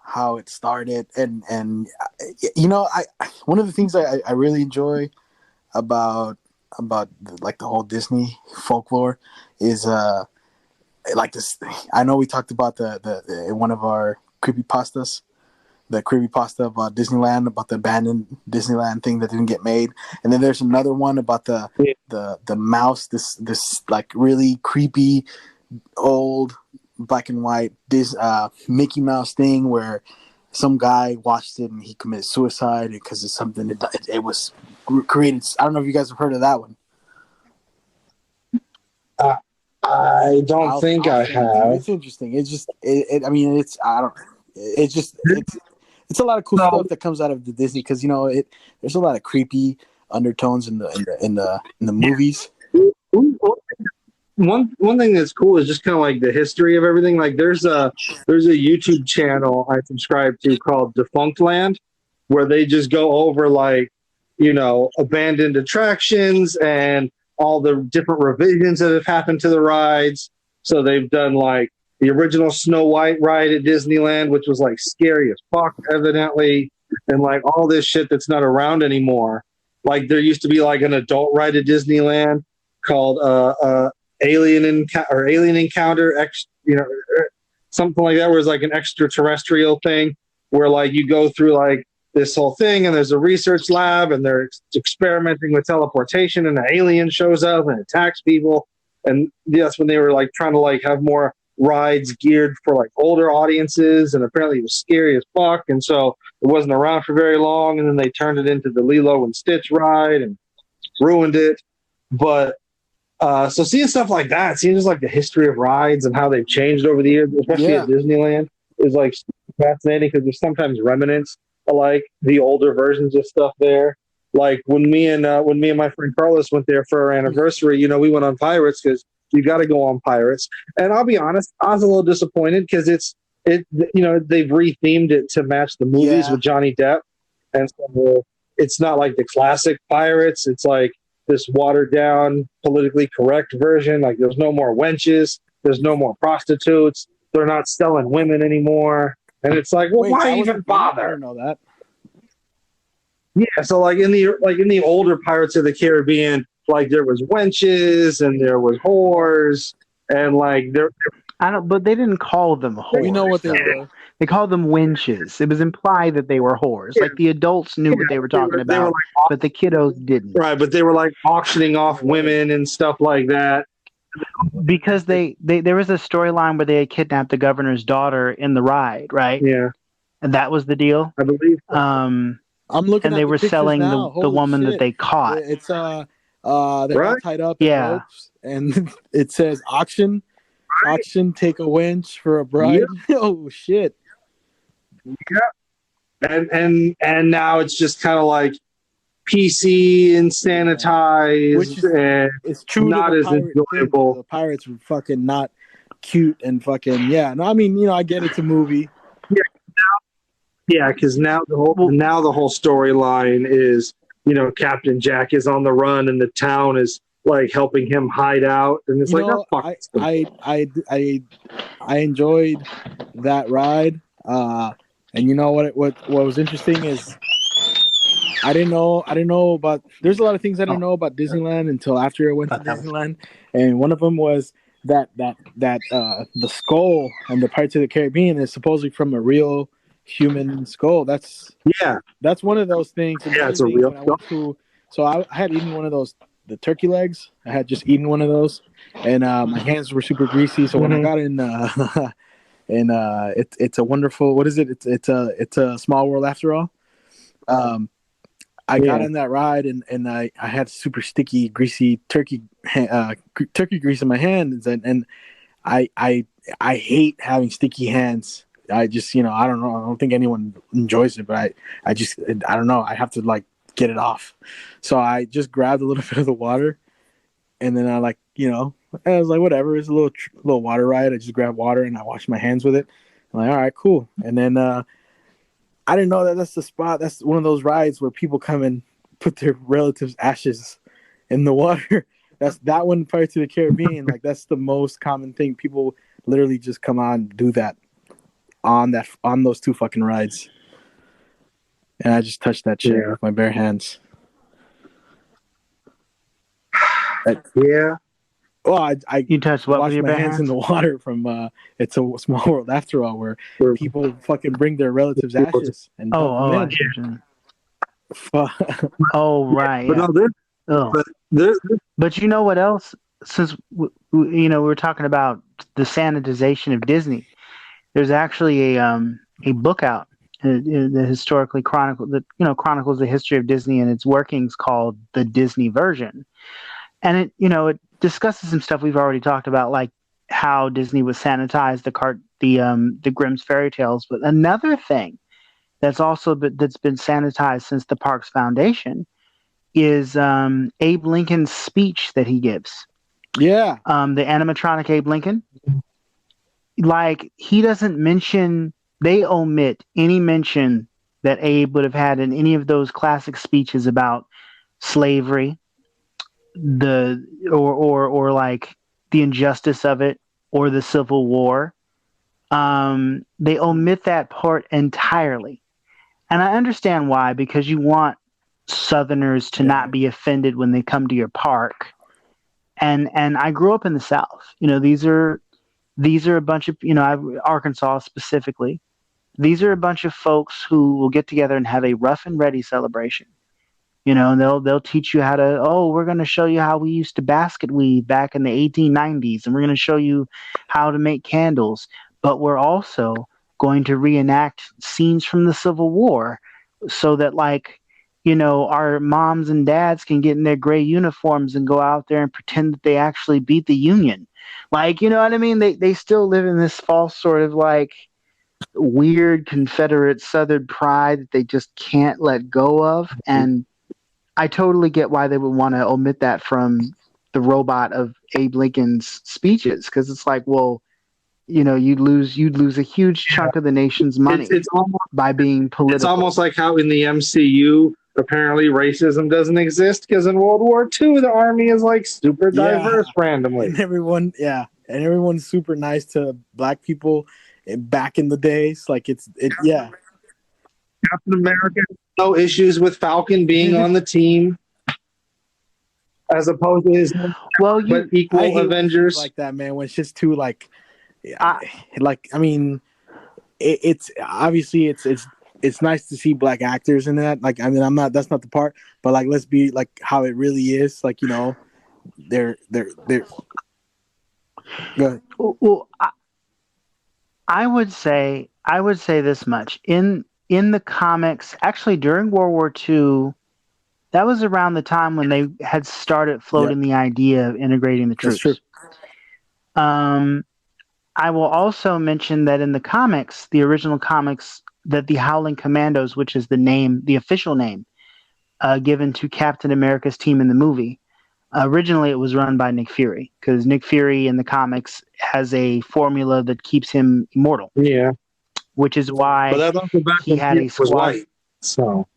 how it started, and I one of the things I really enjoy about like the whole Disney folklore is like this. I know we talked about the one of our creepypastas, the creepypasta about Disneyland, about the abandoned Disneyland thing that didn't get made, and then there's another one about the mouse, this like really creepy old black and white Mickey Mouse thing where some guy watched it and he committed suicide because it's something it was created. I don't know if you guys have heard of that one. I don't think I have. It's interesting. It's just I mean, it's I don't. It's just it's a lot of cool stuff that comes out of the Disney because there's a lot of creepy undertones in the movies. One thing that's cool is just kind of like the history of everything. Like there's a YouTube channel I subscribe to called Defunct Land, where they just go over like abandoned attractions and all the different revisions that have happened to the rides. So they've done like the original Snow White ride at Disneyland, which was like scary as fuck, evidently, and like all this shit that's not around anymore. Like there used to be like an adult ride at Disneyland called Alien Encounter, something like that, where it's like an extraterrestrial thing, where like you go through like this whole thing, and there's a research lab, and they're experimenting with teleportation, and an alien shows up and attacks people, and that's when they were like trying to like have more rides geared for like older audiences, and apparently it was scary as fuck, and so it wasn't around for very long, and then they turned it into the Lilo and Stitch ride and ruined it. But so seeing stuff like that, seeing just like the history of rides and how they've changed over the years, especially at Disneyland, is like fascinating because there's sometimes remnants of like the older versions of stuff there. Like when me and my friend Carlos went there for our anniversary, we went on Pirates because you got to go on Pirates. And I'll be honest, I was a little disappointed because they've rethemed it to match the movies with Johnny Depp, and so it's not like the classic Pirates. It's like this watered down, politically correct version. Like there's no more wenches, there's no more prostitutes, they're not selling women anymore, and it's like, well, why even bother? I don't know that. Yeah, so like in the older Pirates of the Caribbean, like there was wenches and there was whores, and like but they didn't call them whores. You know what they were? They called them wenches. It was implied that they were whores. Yeah. Like the adults knew what they were talking about, like, but the kiddos didn't. Right, but they were like auctioning off women and stuff like that. Because there was a storyline where they had kidnapped the governor's daughter in the ride, right? Yeah. And that was the deal. I believe. I'm looking. And they were selling the woman that they caught. It's they're all tied up in ropes, and it says auction, take a wench for a bride. Yep. Oh shit. Yeah. And now it's just kind of like PC and sanitized, which is, and it's true, not as enjoyable. The pirates were fucking not cute and fucking No, I mean, I get it's a movie. Yeah, because now the whole storyline is, Captain Jack is on the run and the town is like helping him hide out, and it's I enjoyed that ride, and you know what was interesting is I didn't know about. There's a lot of things I didn't know about Disneyland until after I went to Disneyland, and one of them was that the skull on the Pirates of the Caribbean is supposedly from a real human skull. That's one of those things. Yeah, it's a real skull. So I had eaten one of those, the turkey legs. I had just eaten one of those, and my hands were super greasy. So when I got in, it's a wonderful. What is it? It's a small world after all. I got on that ride and I had super sticky, greasy turkey grease in my hands, and I hate having sticky hands. I just, I don't know. I don't think anyone enjoys it, but I just, I don't know. I have to like get it off. So I just grabbed a little bit of the water, and then I I was like, whatever. It's a little water ride. I just grabbed water and I washed my hands with it. I'm like, all right, cool. And then I didn't know that's the spot. That's one of those rides where people come and put their relatives' ashes in the water. That's that one Pirates of the Caribbean. Like that's the most common thing. People literally just come on and do that on those two fucking rides. And I just touched that shit with my bare hands. Yeah. Well, You touched what with your my bare hands hands? in the water from It's a Small World After All, where people fucking bring their relatives' ashes and dump them in. Oh, right. But Yeah. But you know what else? Since we were talking about the sanitization of Disney, there's actually a book out that historically chronicles the history of Disney and its workings, called The Disney Version, and it discusses some stuff we've already talked about, like how Disney was sanitized, the Grimm's fairy tales. But another thing that's been sanitized since the park's foundation is Abe Lincoln's speech that he gives. Yeah. The animatronic Abe Lincoln. Like, he doesn't mention, they omit any mention that Abe would have had in any of those classic speeches about slavery, or like the injustice of it, or the Civil War. They omit that part entirely. And I understand why, because you want Southerners to not be offended when they come to your park. And I grew up in the South. These are a bunch of, Arkansas specifically. These are a bunch of folks who will get together and have a rough and ready celebration. And they'll teach you how to, we're going to show you how we used to basket weave back in the 1890s, and we're going to show you how to make candles. But we're also going to reenact scenes from the Civil War so that, our moms and dads can get in their gray uniforms and go out there and pretend that they actually beat the Union. You know what I mean? They still live in this false sort of weird Confederate Southern pride that they just can't let go of. And I totally get why they would want to omit that from the robot of Abe Lincoln's speeches, because it's like, well, you'd lose a huge chunk of the nation's money by being political. It's almost like how in the MCU, apparently racism doesn't exist, because in World War II, the army is super diverse randomly. And everyone's super nice to black people back in the days. Captain America, no issues with Falcon being on the team, as opposed to his equal Avengers like that, man. When it's just too it's obviously it's nice to see black actors in that. That's not the part, but let's be how it really is. They're go ahead. Well, I would say this much. In the comics, actually during World War II, that was around the time when they had started floating the idea of integrating the troops. That's true. I will also mention that in the comics, the original comics, that the Howling Commandos, which is the official name given to Captain America's team in the movie, originally it was run by Nick Fury, because Nick Fury in the comics has a formula that keeps him immortal. Yeah. Which is why he had a squad. White, so.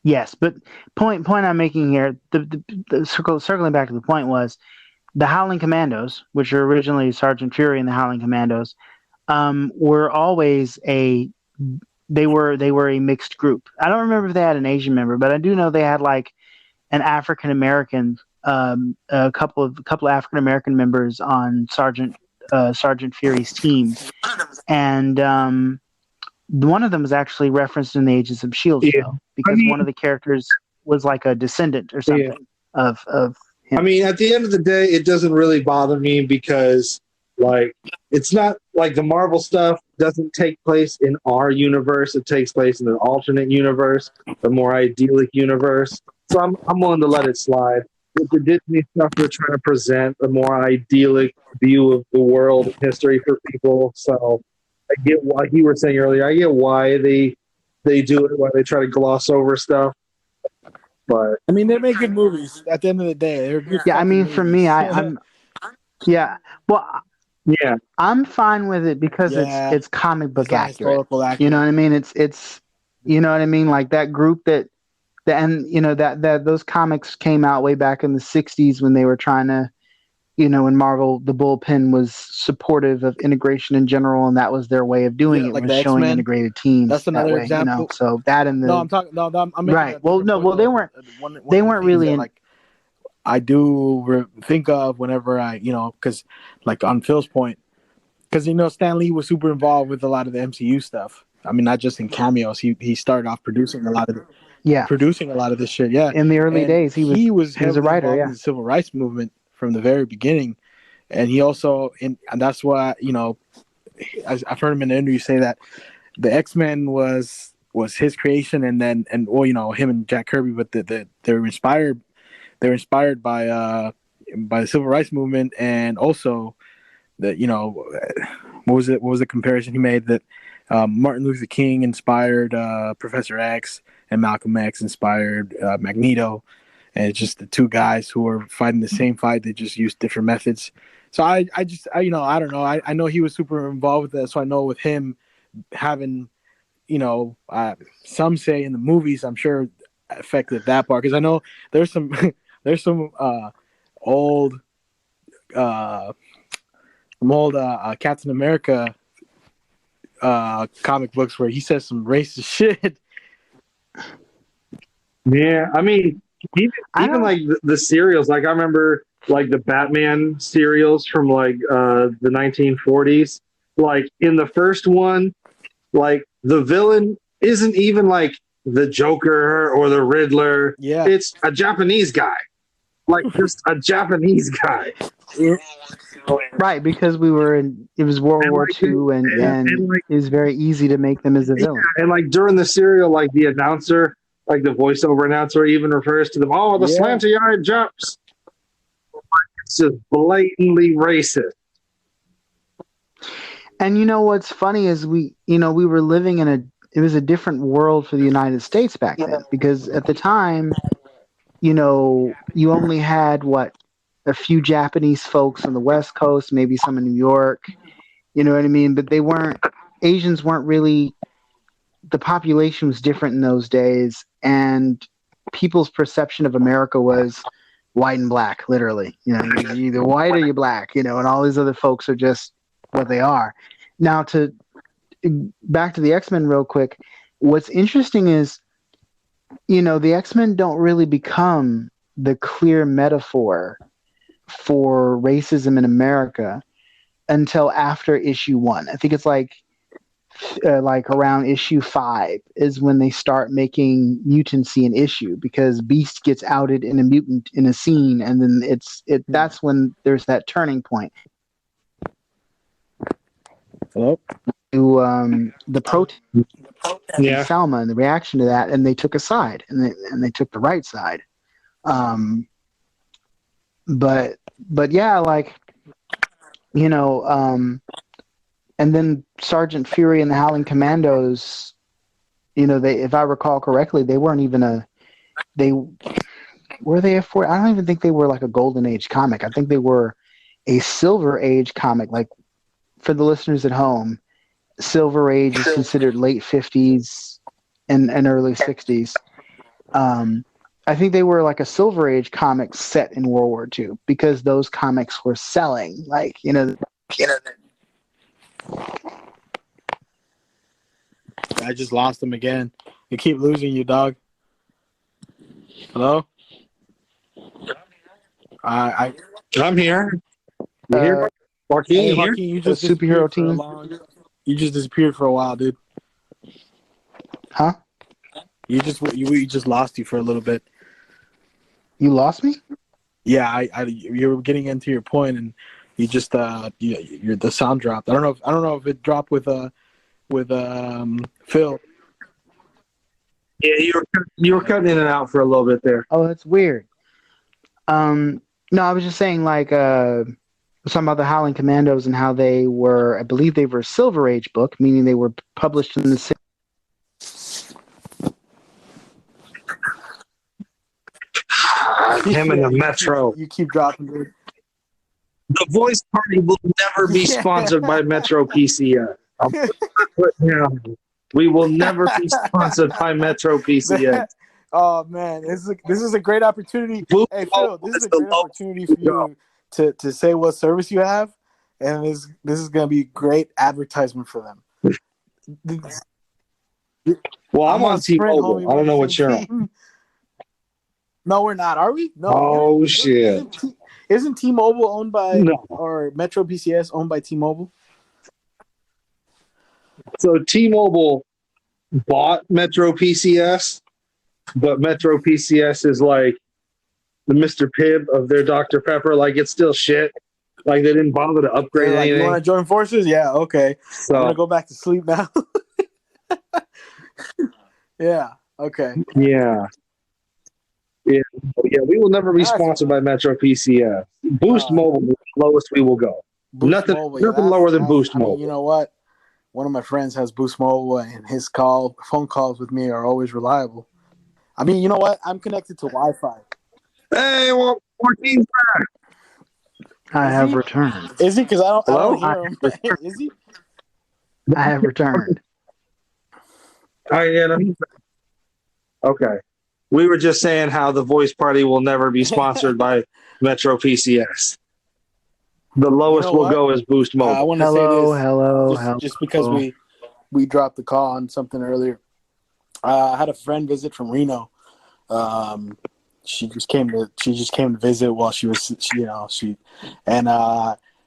Yes, but point I'm making here, the circling back to the point, was the Howling Commandos, which are originally Sergeant Fury and the Howling Commandos, were always a mixed group. I don't remember if they had an Asian member, but I do know they had an African American, a couple of African American members on Sergeant Fury's team, and one of them was actually referenced in the Agents of S.H.I.E.L.D. show, because one of the characters was a descendant or something of him. I mean, at the end of the day, it doesn't really bother me, because Like, it's not like the Marvel stuff doesn't take place in our universe. It takes place in an alternate universe, a more idyllic universe. So I'm willing to let it slide. With the Disney stuff, they're trying to present a more idyllic view of the world and history for people. So I get why you were saying earlier. I get why they do it, why they try to gloss over stuff. But I mean, they make good movies. At the end of the day, they're good. Yeah, I fucking mean, for movies. me, I'm yeah. Well, yeah, I'm fine with it because Yeah. it's comic book It's not accurate. historical accurate. You know what I mean? It's you know what I mean? Like that group and you know that those comics came out way back in the 60s when they were trying to, you know, when Marvel the bullpen was supportive of integration in general, and that was their way of doing Yeah, it, like was the showing X-Men. integrated teams That's that another way, you know. example. So that and the No, I'm talking. No, I'm making right. a Well, different no, point, well they though. weren't One of they the weren't things really that, in like, I do think of whenever I, because like on Phil's point, because Stan Lee was super involved with a lot of the MCU stuff. I mean, not just in cameos. He started off yeah. producing a lot of this shit. Yeah, In the early and days he was he was a heavily writer, involved in yeah. the civil rights movement from the very beginning, and he also and that's why I've heard him in an interview say that the X-Men was his creation, and him and Jack Kirby, but they're inspired by the civil rights movement, and also that what was the comparison he made that Martin Luther King inspired Professor X, and Malcolm X inspired Magneto, and it's just the two guys who are fighting the same fight. They just use different methods. So I don't know. I know he was super involved with that. So I know with him having, some say in the movies, I'm sure affected that part, because I know there's some old Captain America comic books where he says some racist shit. yeah. I mean, even don't- like the serials. Like I remember, like the Batman serials from like the 1940s. Like in the first one, like the villain isn't even like the Joker or the Riddler. Yeah. It's a Japanese guy, like just a Japanese guy. Right, because it was World And War like, II, and like, it was very easy to make them as a villain. and like during the serial, like the announcer, like the voiceover announcer, even refers to them. Oh, the Yeah. slanty-eyed Japs. It's just blatantly racist. And you know what's funny is we were living it was a different world for the United States back then, because at the time, you only had a few Japanese folks on the West Coast, maybe some in New York, you know what I mean? But Asians weren't really, the population was different in those days, and people's perception of America was white and black, literally. You're either white or you're black, and all these other folks are just what they are. Now, back to the X-Men real quick, what's interesting is, the X-Men don't really become the clear metaphor for racism in America until after issue 1. I think it's like around issue 5 is when they start making mutancy an issue, because Beast gets outed in a mutant in a scene, and then that's when there's that turning point. Hello? To the protest, Yeah. Selma, and the reaction to that, and they took a side, and they took the right side. But yeah, like, and then Sergeant Fury and the Howling Commandos, they, if I recall correctly, they weren't even I don't even think they were like a Golden Age comic. I think they were a Silver Age comic. Like, for the listeners at home, Silver Age is considered late 50s and early 60s. I think they were like a Silver Age comic set in World War II, because those comics were selling. Like, I just lost him again. You keep losing you, dog. Hello? I'm here. You hear? Joaquin, Hey, you here? Joaquin, you just The superhero disappeared team? You just disappeared for a while, dude. Huh? We just lost you for a little bit. You lost me? Yeah, you were getting into your point, and You just you're the sound dropped. I don't know if it dropped with Phil. Yeah, you were cutting in and out for a little bit there. Oh, that's weird. No, I was just saying like something about the Howling Commandos and how they were. I believe they were a Silver Age book, meaning they were published in the. Him and the Metro. You keep dropping, dude. The Voice Party will never be sponsored by Metro PCS. We will never be sponsored by Metro PCS. Oh man, this is a great opportunity. Hey Phil, this is a great opportunity for you to say what service you have, and this is gonna be great advertisement for them. Well, I'm on T-Mobile. I don't know what you're on. No, we're not. Are we? No. Oh shit! Isn't T-Mobile owned by or Metro PCS owned by T-Mobile? So T-Mobile bought Metro PCS, but Metro PCS is like the Mr. Pibb of their Dr. Pepper. Like it's still shit. Like they didn't bother to upgrade anything. You want to join forces? Yeah. Okay. So I'm gonna go back to sleep now. Yeah. Okay. Yeah. Yeah, we will never be sponsored by Metro PCS. Boost Mobile is the lowest we will go. Nothing lower than Boost Mobile. You know what? One of my friends has Boost Mobile, and his phone calls with me are always reliable. I mean, you know what? I'm connected to Wi-Fi. Hey, well, 14's back. I have returned. Is he? Because I don't hear him. Is he? I have returned. Okay. We were just saying how the Voice Party will never be sponsored by Metro PCS. The lowest we'll go is Boost Mobile. I want to say this. Hello. Just because we dropped the call on something earlier. I had a friend visit from Reno. She just came to visit while she was,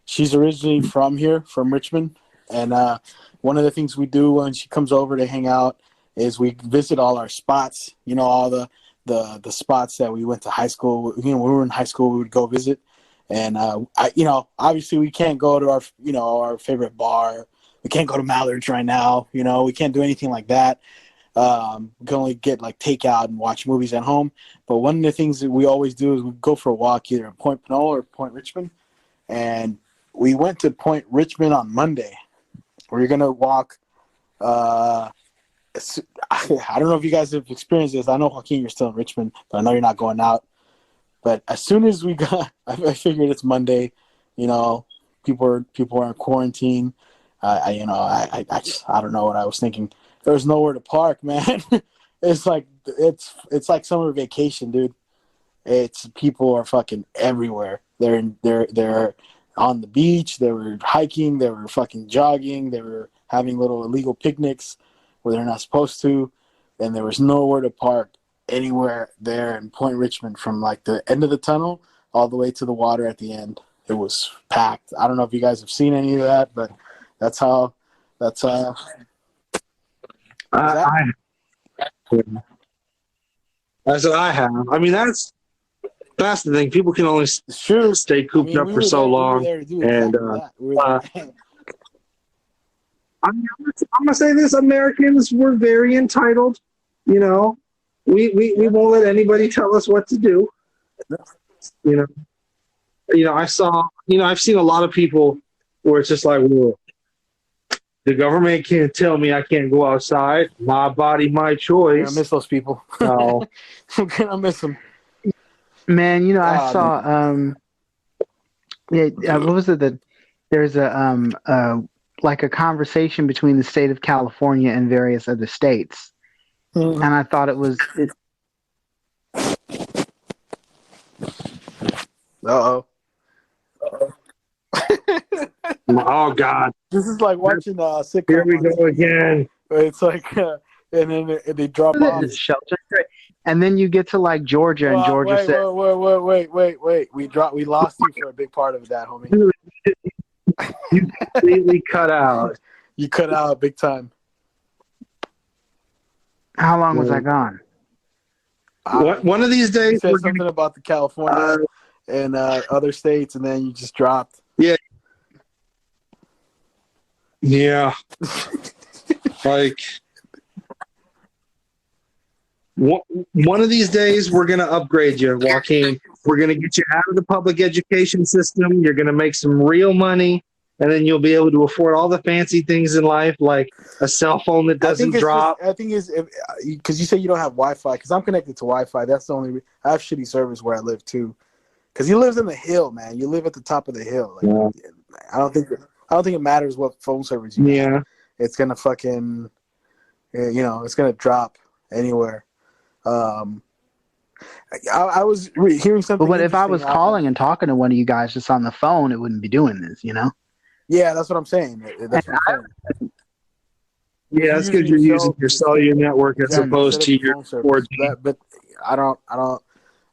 she's originally from here, from Richmond. And one of the things we do when she comes over to hang out is we visit all our spots, all the spots that we went to high school. When we were in high school, we would go visit. And, obviously we can't go to our favorite bar. We can't go to Mallard's right now. We can't do anything like that. We can only get like takeout and watch movies at home. But one of the things that we always do is we go for a walk either in Point Pinole or Point Richmond. And we went to Point Richmond on Monday. We're going to walk, I don't know if you guys have experienced this. I know, Joaquin, you're still in Richmond, but I know you're not going out. But as soon as we got, I figured it's Monday. People are in quarantine. I don't know what I was thinking. There's nowhere to park, man. It's like summer vacation, dude. People are fucking everywhere. They're on the beach. They were hiking. They were fucking jogging. They were having little illegal picnics where they're not supposed to, and there was nowhere to park anywhere there in Point Richmond from like the end of the tunnel all the way to the water at the end. It was packed. I don't know if you guys have seen any of that, but that's I have. I mean, that's the thing. People can only stay cooped up for so long. And I'm gonna say this: Americans were very entitled. We won't let anybody tell us what to do. I've seen a lot of people where it's just like, well, the government can't tell me I can't go outside. My body, my choice. I miss those people. No. I miss them. Man, I saw what was it that there's like a conversation between the state of California and various other states. And I thought it was Uh-oh. Oh God! This is like watching sitcom. Here we go again. It's like, and then they drop off. Shelter, and then you get to like Georgia, and Georgia said, "Wait! We lost you for a big part of that, homie. You completely cut out. You cut out big time. How long was I gone? One of these days, you said something about the California and other states, and then you just dropped. Yeah. Yeah. Like, one of these days, we're going to upgrade you, Joaquin. We're going to get you out of the public education system. You're going to make some real money, and then you'll be able to afford all the fancy things in life, like a cell phone that doesn't drop. I think it's because you say you don't have Wi-Fi. Because I'm connected to Wi-Fi. That's the only. I have shitty service where I live too. Because he lives in the hill, man. You live at the top of the hill. Like, Yeah. I don't think it matters what phone service you have. Yeah. It's gonna fucking, it's gonna drop anywhere. I was hearing something. But what if I was interesting calling and talking to one of you guys just on the phone? It wouldn't be doing this, you know? Yeah, that's what I'm saying. That's what I'm saying. Yeah, that's because you're using your cellular network as opposed to your 4G. But I don't.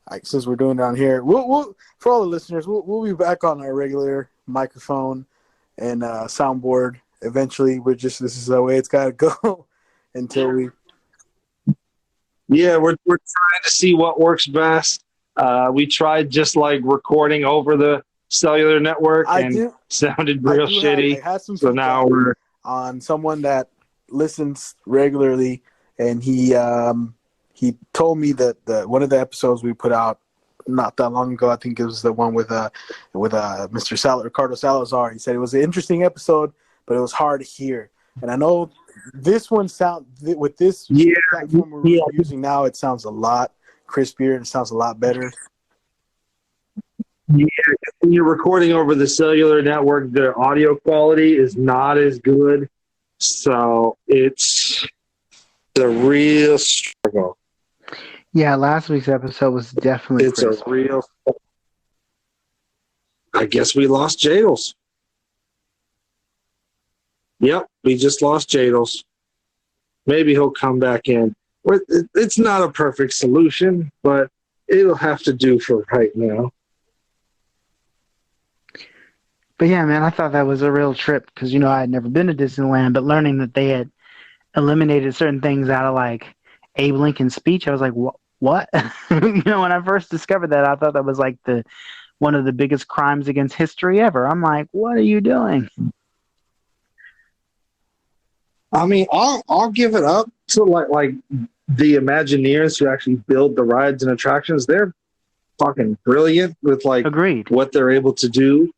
Like, since we're doing down here, we'll for all the listeners, we'll be back on our regular microphone and soundboard eventually. This is the way it's got to go until we. Yeah, we're trying to see what works best. We tried just like recording over the cellular network and sounded real shitty. I had some so now we're on someone that listens regularly, and he told me that one of the episodes we put out not that long ago, I think it was the one with Mr. Ricardo Salazar. He said it was an interesting episode, but it was hard to hear. And I know this one with this platform we're using now, it sounds a lot crispier and it sounds a lot better. Yeah, when you're recording over the cellular network, the audio quality is not as good. So it's the real struggle. Yeah, last week's episode was definitely a real. I guess we lost Jadles. Yep, we just lost Jadles. Maybe he'll come back in. It's not a perfect solution, but it'll have to do for right now. But yeah, man, I thought that was a real trip because, I had never been to Disneyland, but learning that they had eliminated certain things out of like Abe Lincoln's speech, I was like, what? When I first discovered that, I thought that was like one of the biggest crimes against history ever. I'm like, what are you doing? I mean, I'll give it up to like the Imagineers who actually build the rides and attractions. They're fucking brilliant with like Agreed. What they're able to do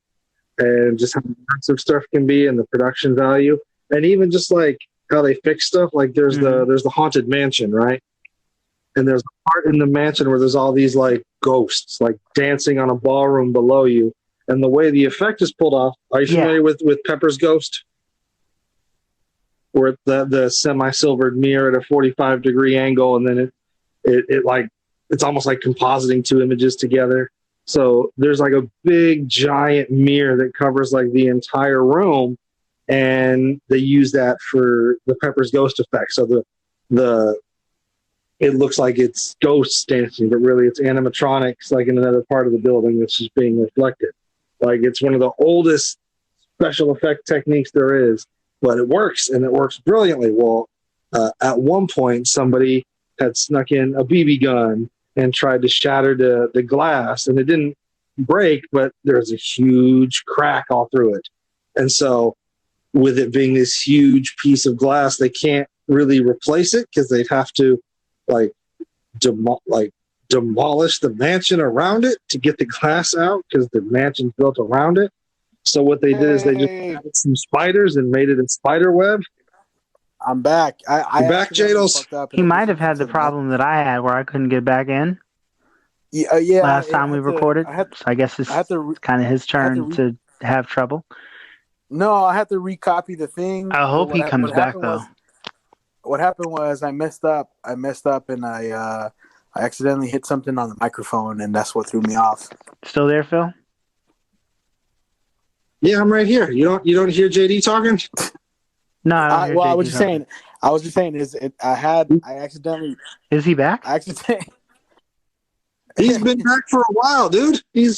and just how impressive stuff can be and the production value, and even just like how they fix stuff. Like there's the Haunted Mansion, right? And there's a part in the mansion where there's all these like ghosts like dancing on a ballroom below you, and the way the effect is pulled off. Are you familiar with Pepper's Ghost? Where the semi-silvered mirror at a 45-degree angle, and then it like it's almost like compositing two images together. So there's like a big giant mirror that covers like the entire room, and they use that for the Pepper's Ghost effect. So it looks like it's ghosts dancing, but really it's animatronics like in another part of the building that's just being reflected. Like it's one of the oldest special effect techniques there is. But it works, and it works brilliantly. Well, at one point, somebody had snuck in a BB gun and tried to shatter the glass, and it didn't break, but there's a huge crack all through it. And so with it being this huge piece of glass, they can't really replace it because they'd have to demolish the mansion around it to get the glass out because the mansion's built around it. So what they did is they just added some spiders and made it a spider web. I'm back. You're back, Jadles? He might have had the problem that I had where I couldn't get back in. Yeah. Last time we recorded. So I guess it's kind of his turn to have trouble. No, I had to recopy the thing. I hope he comes back, though. What happened was I messed up, and I accidentally hit something on the microphone, and that's what threw me off. Still there, Phil? Yeah, I'm right here. You don't hear JD talking? No, I was just saying. I accidentally. Is he back? He's been back for a while, dude. You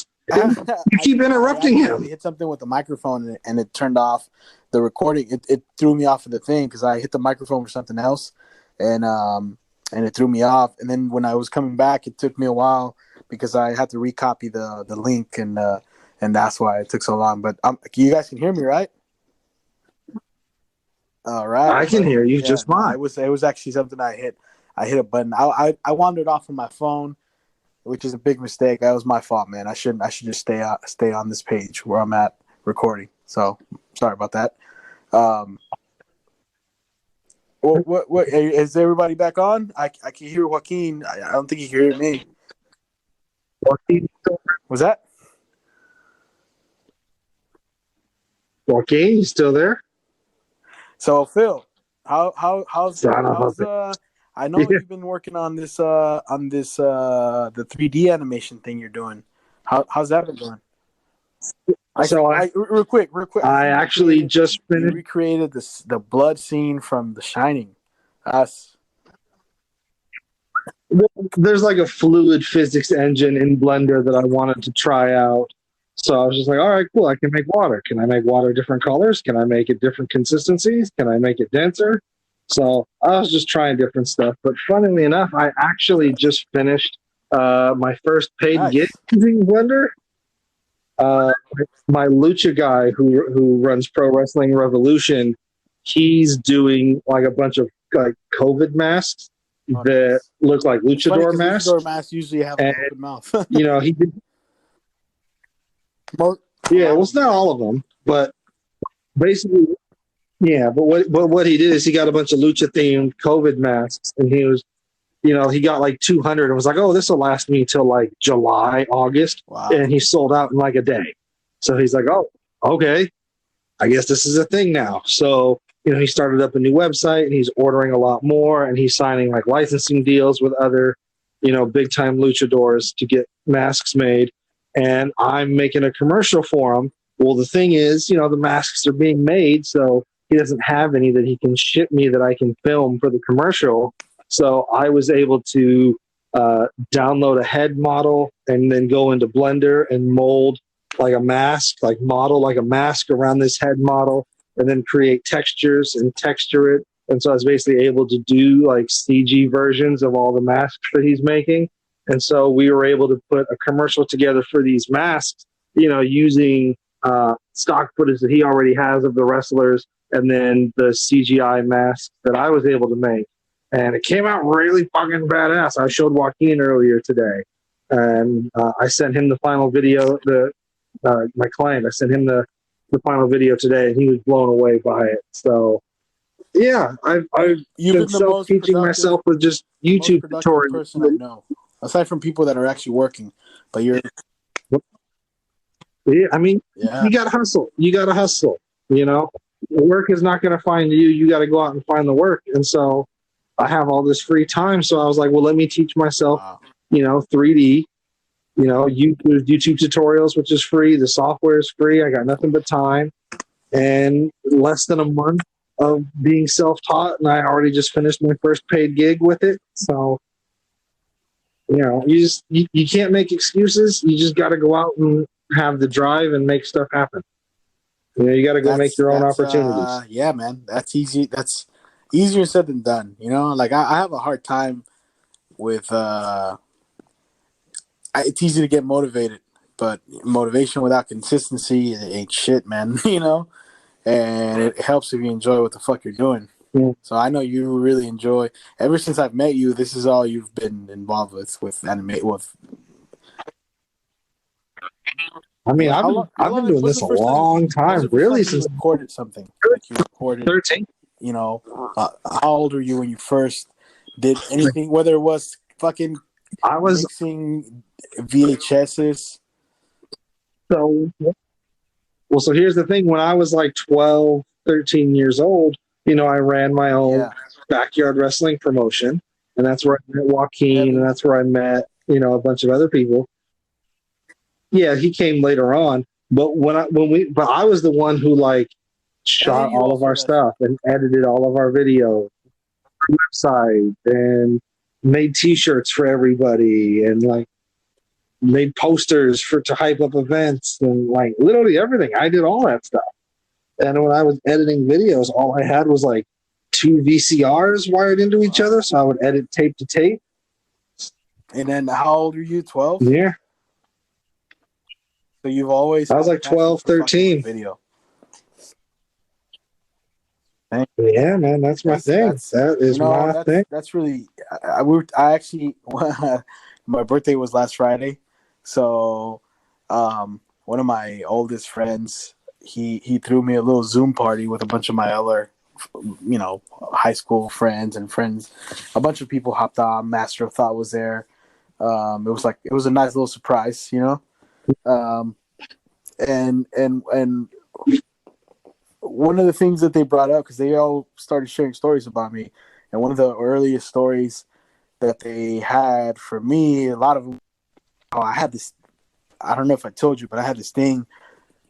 keep interrupting him. I hit something with the microphone and it turned off the recording. It threw me off of the thing because I hit the microphone for something else, and it threw me off. And then when I was coming back, it took me a while because I had to recopy the link and and that's why it took so long. But you guys can hear me, right? All right, I can hear you just fine. It was actually something I hit a button. I wandered off from my phone, which is a big mistake. That was my fault, man. I should just stay on this page where I'm at recording. So sorry about that. What is everybody back on? I can hear Joaquin. I don't think he can hear me. Joaquin, Was that? you still there? So Phil, how's I know Yeah. you've been working on this the 3D animation thing you're doing. How's that been going? Real quick. I actually just You finished. recreated the blood scene from The Shining. There's like a fluid physics engine in Blender that I wanted to try out. So I was just like, all right, cool. I can make water. Can I make water different colors? Can I make it different consistencies? Can I make it denser? So I was just trying different stuff. But funnily enough, I actually just finished my first paid gig using Blender. My lucha guy who runs Pro Wrestling Revolution, he's doing like a bunch of like COVID masks that look like luchador masks. Luchador masks usually have an open mouth. He did. Well, it's not all of them, but basically, yeah. But what he did is he got a bunch of lucha themed COVID masks, and he was, he got like 200 and was like, oh, this will last me till like July, August, and he sold out in like a day. So he's like, oh, okay, I guess this is a thing now. So he started up a new website, and he's ordering a lot more, and he's signing like licensing deals with other, big time luchadors to get masks made. And I'm making a commercial for him. Well, the thing is, the masks are being made, so he doesn't have any that he can ship me that I can film for the commercial. So I was able to download a head model and then go into Blender and mold like a mask, model like a mask around this head model, and then create textures and texture it. And so I was basically able to do like CG versions of all the masks that he's making. And so we were able to put a commercial together for these masks, using stock footage that he already has of the wrestlers, and then the CGI masks that I was able to make. And it came out really fucking badass. I showed Joaquin earlier today, and I sent him the final video. My client, I sent him the final video today, and he was blown away by it. So, yeah, I've been self-teaching myself with just YouTube tutorials. Person I know, aside from people that are actually working, but you're. Yeah, I mean, you got to hustle. You got to hustle. Work is not going to find you. You got to go out and find the work. And so I have all this free time. So I was like, well, let me teach myself, 3D, YouTube tutorials, which is free. The software is free. I got nothing but time and less than a month of being self-taught. And I already just finished my first paid gig with it. So, you can't make excuses. You just got to go out and have the drive and make stuff happen. You got to go make your own opportunities. Yeah, man, that's easy. That's easier said than done. Like I have a hard time with. It's easy to get motivated, but motivation without consistency ain't shit, man. And it helps if you enjoy what the fuck you're doing. Yeah. So I know you really enjoy. Ever since I've met you, this is all you've been involved with anime. I mean, I've been doing this a long time, really, since you recorded something. Like you recorded 13. How old were you when you first did anything? Whether it was fucking mixing VHSs. So here's the thing. When I was like 12, 13 years old, I ran my own backyard wrestling promotion, and that's where I met Joaquin, and that's where I met, a bunch of other people. Yeah, he came later on, but I was the one who shot all of our stuff and edited all of our videos, website, and made T-shirts for everybody, and made posters to hype up events, and literally everything. I did all that stuff. And when I was editing videos, all I had was 2 VCRs wired into each other, so I would edit tape to tape. And then how old are you? 12? Yeah. So you've always I was had a like passion 12, for fucking 13. with video. Yeah, man, that's my thing. That is my thing. That's really. I actually my birthday was last Friday, so one of my oldest friends he threw me a little Zoom party with a bunch of my other high school friends and friends. A bunch of people hopped on. Master of Thought was there. It was a nice little surprise, and one of the things that they brought up, because they all started sharing stories about me, and one of the earliest stories that they had for me, a lot of them, I had this, I don't know if I told you, but I had this thing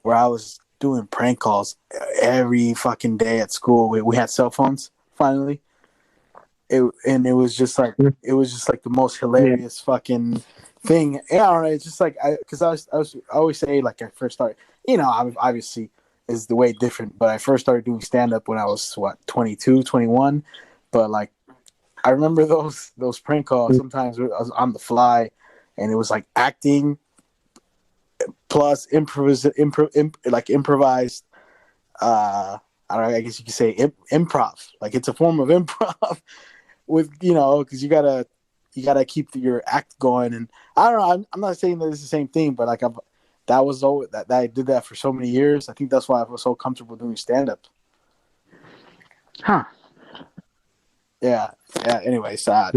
where I was doing prank calls every fucking day at school. We had cell phones finally. It was just like the most hilarious fucking thing. Yeah, I don't know. It's just like I always say, like, I first started, obviously is the way different, but I first started doing stand up when I was 22, 21. But like I remember those prank calls. Sometimes I was on the fly, and it was like acting plus improvised. I don't know, I guess you could say improv. Like it's a form of improv with because you gotta keep your act going. And I don't know. I'm not saying that it's the same thing, but like that I did that for so many years. I think that's why I was so comfortable doing stand up. Huh. Yeah. Anyways, I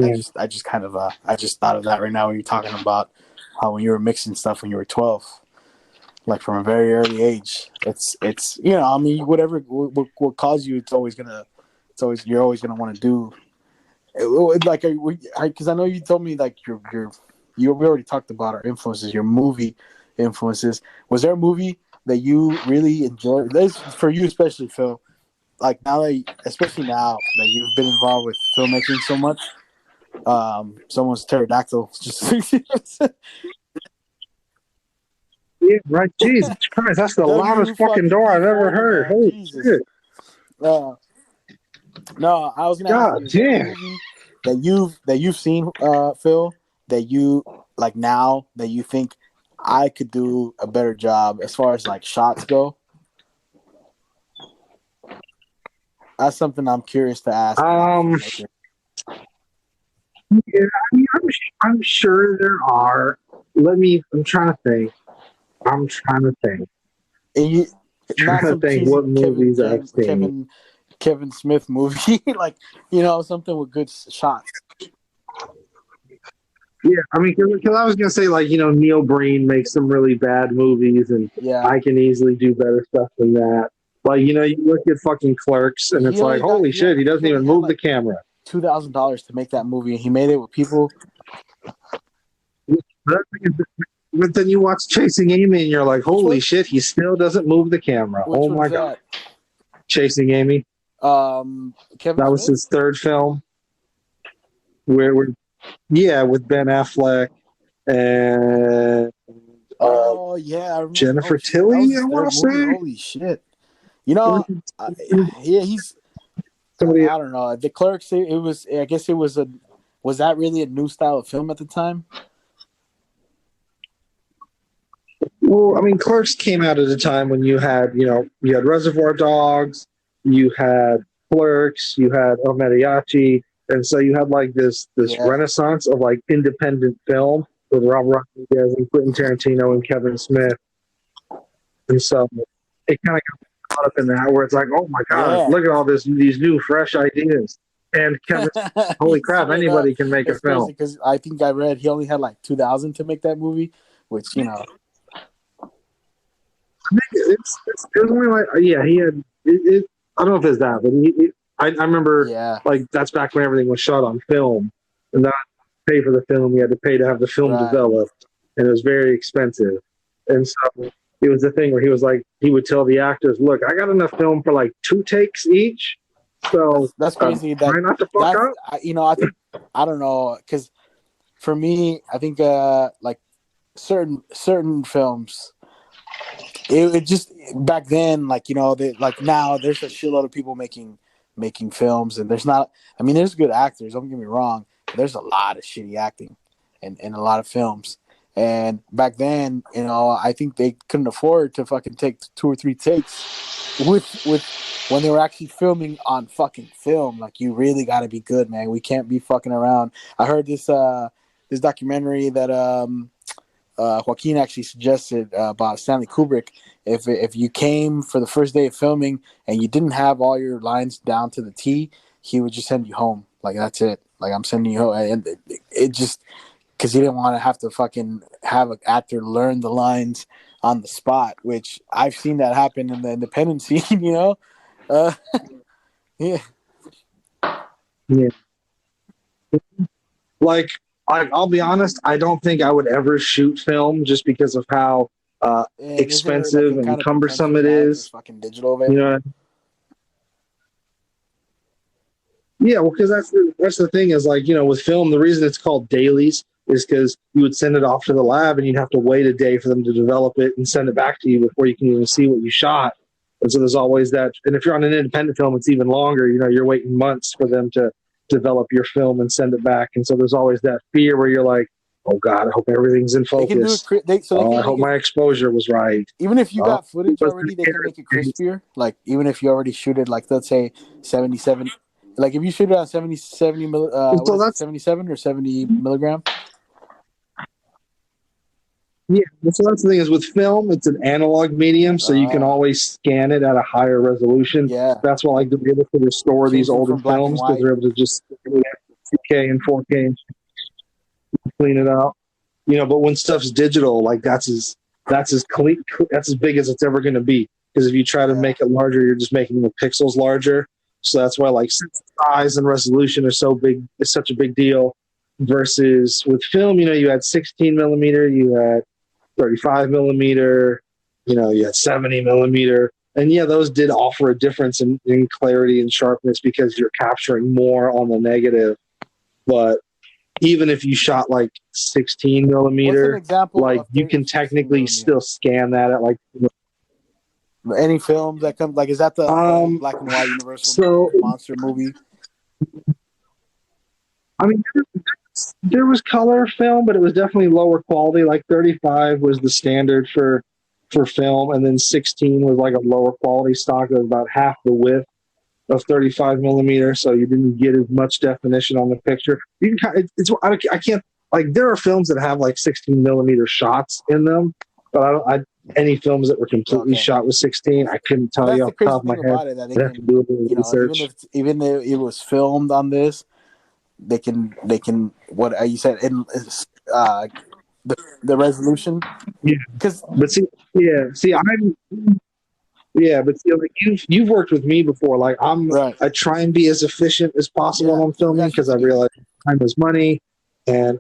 just kind of I just thought of that right now when you're talking about how when you were mixing stuff when you were 12, like from a very early age. It's I mean, whatever what calls you, you're always gonna want to do. Like, because I know you told me like we already talked about our influences, your movie influences. Was there a movie that you really enjoyed? This for you especially, Phil. Like especially now that you've been involved with filmmaking so much, someone's pterodactyl just Yeah, right. Jesus Christ, that's the loudest fucking door I've ever heard. Man. Holy Jesus. shit. No, I was gonna ask God you, is there a damn. movie that you've seen, Phil, that you like now that you think I could do a better job as far as like shots go? That's something I'm curious to ask. Yeah, I mean, I'm sure there are. I'm trying to think. I'm trying to think. And you, not Trying to some think cheesy what movies I've seen. Kevin Smith movie, like something with good shots. Yeah, I mean, because I was gonna say, like, Neil Breen makes some really bad movies, and Yeah, I can easily do better stuff than that. Like, you look at fucking Clerks, and it's like, holy shit, he doesn't even move the camera. $2,000 to make that movie, and he made it with people. But then you watch Chasing Amy, and you're like, holy shit, he still doesn't move the camera. Oh my god, Chasing Amy. Kevin that was Smith? his third film. With Ben Affleck and I remember. Jennifer That was Tilly. his I want third to movie. say. Holy shit! He's. Somebody. I don't know. The Clerks. It was. I guess it was a. Was that really a new style of film at the time? Well, I mean, Clerks came out at a time when you had Reservoir Dogs, you had Clerks, you had El Mariachi, and so you had like this renaissance of like independent film with Robert Rodriguez and Quentin Tarantino and Kevin Smith, and so it kind of got caught up in that where it's like, oh my god, look at all these new fresh ideas, and Kevin, holy crap, anybody can make a film. Because I think I read he only had like 2,000 to make that movie, which It was only like he had. I don't know if it's that, but I remember like that's back when everything was shot on film, and not pay for the film. You had to pay to have the film developed, and it was very expensive. And so it was the thing where he was like, he would tell the actors, "Look, I got enough film for like 2 takes each." So that's crazy. Try not to fuck up. I think I don't know, because for me, I think like certain films. It just back then, like like now, there's a shitload of people making films, and there's not. I mean, there's good actors. Don't get me wrong, but there's a lot of shitty acting, in a lot of films, And back then, I think they couldn't afford to fucking take 2 or 3 takes with when they were actually filming on fucking film. Like, you really got to be good, man. We can't be fucking around. I heard this documentary that Joaquin actually suggested about Stanley Kubrick. If you came for the first day of filming and you didn't have all your lines down to the T, he would just send you home. Like, that's it. Like, I'm sending you home. And it just, because he didn't want to have to fucking have an actor learn the lines on the spot, which I've seen that happen in the independent scene, Yeah. Yeah. Like, I'll be honest, I don't think I would ever shoot film just because of how And expensive and cumbersome it is. Fucking digital You available. know? Yeah, well, because that's the thing is, like, with film, the reason it's called dailies is because you would send it off to the lab and you'd have to wait a day for them to develop it and send it back to you before you can even see what you shot. And so there's always that. And if you're on an independent film, it's even longer. You're waiting months for them to develop your film and send it back. And so there's always that fear where you're like, oh God, I hope everything's in focus. I hope my exposure was right. Even if you got footage already, they can make it crispier. Like, even if you already shoot it, like, let's say 77. Like, if you shoot it on 70 So 77 or 70 milligram. Yeah, so that's the thing is with film, it's an analog medium, so you can always scan it at a higher resolution. Yeah. That's why, like, they're able to restore these older films because they're able to just 2K and 4K and clean it out. But when stuff's digital, like, that's as clean, that's as big as it's ever going to be. Because if you try to make it larger, you're just making the pixels larger. So that's why, like, size and resolution are so big. It's such a big deal. Versus with film, you had 16 millimeter, you had 35 millimeter, you had 70 millimeter. And yeah, those did offer a difference in clarity and sharpness because you're capturing more on the negative. But even if you shot like 16 millimeter, like, you can technically still scan that at like any film that comes, like, is that the black and white Universal monster movie? I mean, there was color film, but it was definitely lower quality. Like 35 was the standard for film, and then 16 was like a lower quality stock. It was about half the width of 35 millimeter, so you didn't get as much definition on the picture. You can I can't, like, there are films that have like 16 millimeter shots in them, but any films that were completely shot with 16, I couldn't tell you off the top of my head. I'd have to do a little research. Even if it was filmed on this, they can what you said in the resolution. Yeah, but see, like, you've worked with me before. Like, I try and be as efficient as possible when I'm filming because I realize time is money, and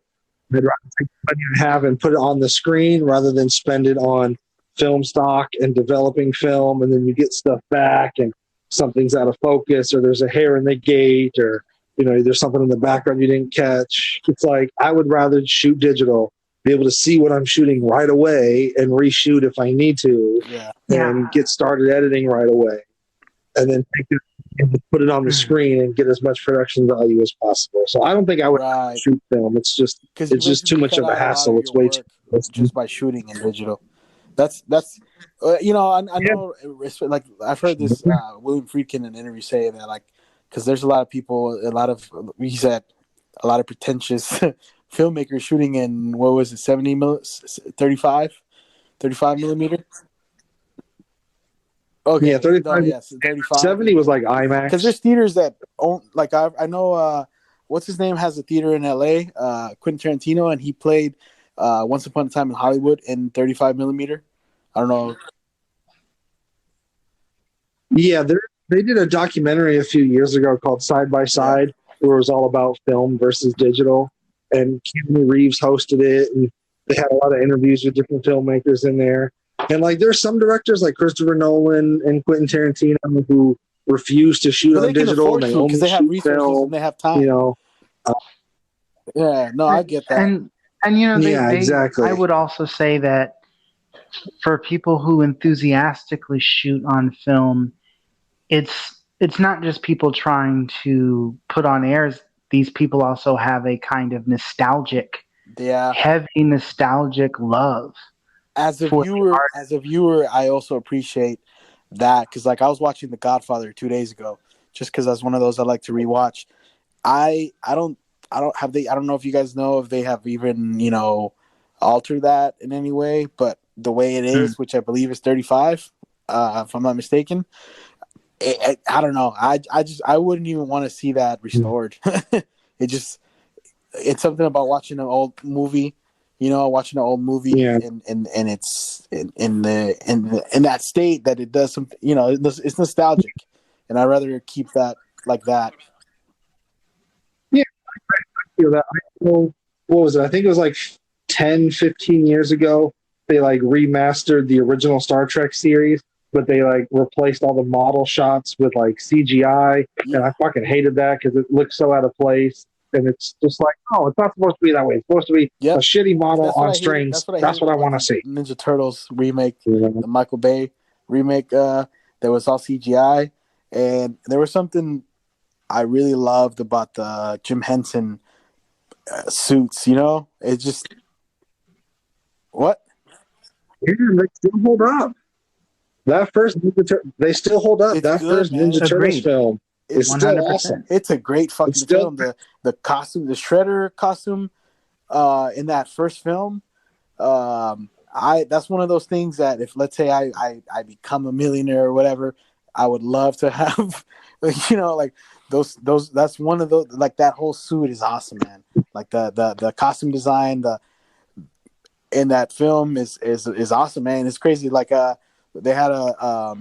I'd rather take the money I have and put it on the screen rather than spend it on film stock and developing film, and then you get stuff back and something's out of focus, or there's a hair in the gate, or there's something in the background you didn't catch. It's like, I would rather shoot digital, be able to see what I'm shooting right away and reshoot if I need to, and get started editing right away, and then take it and put it on the screen and get as much production value as possible. So I don't think I would shoot film. It's just too much of a hassle. It's way too just by shooting in digital. That's I know, like, I've heard this William Friedkin in an interview say that, like, because there's a lot of people, he said, a lot of pretentious filmmakers shooting in, what was it, 35 millimeter? Okay, yeah, 35. 35. 70 was like IMAX. Because there's theaters that own, like, I know, what's his name has a theater in LA, Quentin Tarantino, and he played Once Upon a Time in Hollywood in 35 millimeter. I don't know. Yeah, they did a documentary a few years ago called Side by Side, where it was all about film versus digital, and Keanu Reeves hosted it, and they had a lot of interviews with different filmmakers in there. And, like, there's some directors like Christopher Nolan and Quentin Tarantino who refuse to shoot on digital, because they have resources film, and they have time. I get that. And exactly. I would also say that for people who enthusiastically shoot on film, it's not just people trying to put on airs. These people also have a kind of nostalgic Yeah. heavy nostalgic love As a for the viewer, art. I also appreciate that because, like, I was watching The Godfather 2 days ago, just because that's one of those I like to rewatch. I don't know if you guys know if they have even altered that in any way, but the way it is, which I believe is 35, if I'm not mistaken. I don't know. I wouldn't even want to see that restored. it just it's something about watching an old movie, watching an old movie Yeah. and it's in that state that it does something, it's nostalgic, and I'd rather keep that like that. Yeah, I feel that. I know, what was it? I think it was like 10, 15 years ago. They like remastered the original Star Trek series, but they like replaced all the model shots with like CGI, Yeah, and I fucking hated that because it looked so out of place. And it's just like, oh, it's not supposed to be that way. It's supposed to be a yep. shitty model That's what on I hated. strings. That's what I That's hated what I about want to the see. Ninja Turtles remake, You the Michael Bay remake. That was all CGI, and there was something I really loved about the Jim Henson suits. It just what Yeah, they still hold up. That first they still hold up. it's That good, first Ninja man. Turtles Agreed. film is It's still 100%. awesome. it's a great It's fucking still film. The costume, the Shredder costume, in that first film. I That's one of those things that if, let's say, I become a millionaire or whatever, I would love to have. Like those. That's one of those. Like that whole suit is awesome, man. Like the costume design, the in that film is awesome, man. It's crazy. Like they had a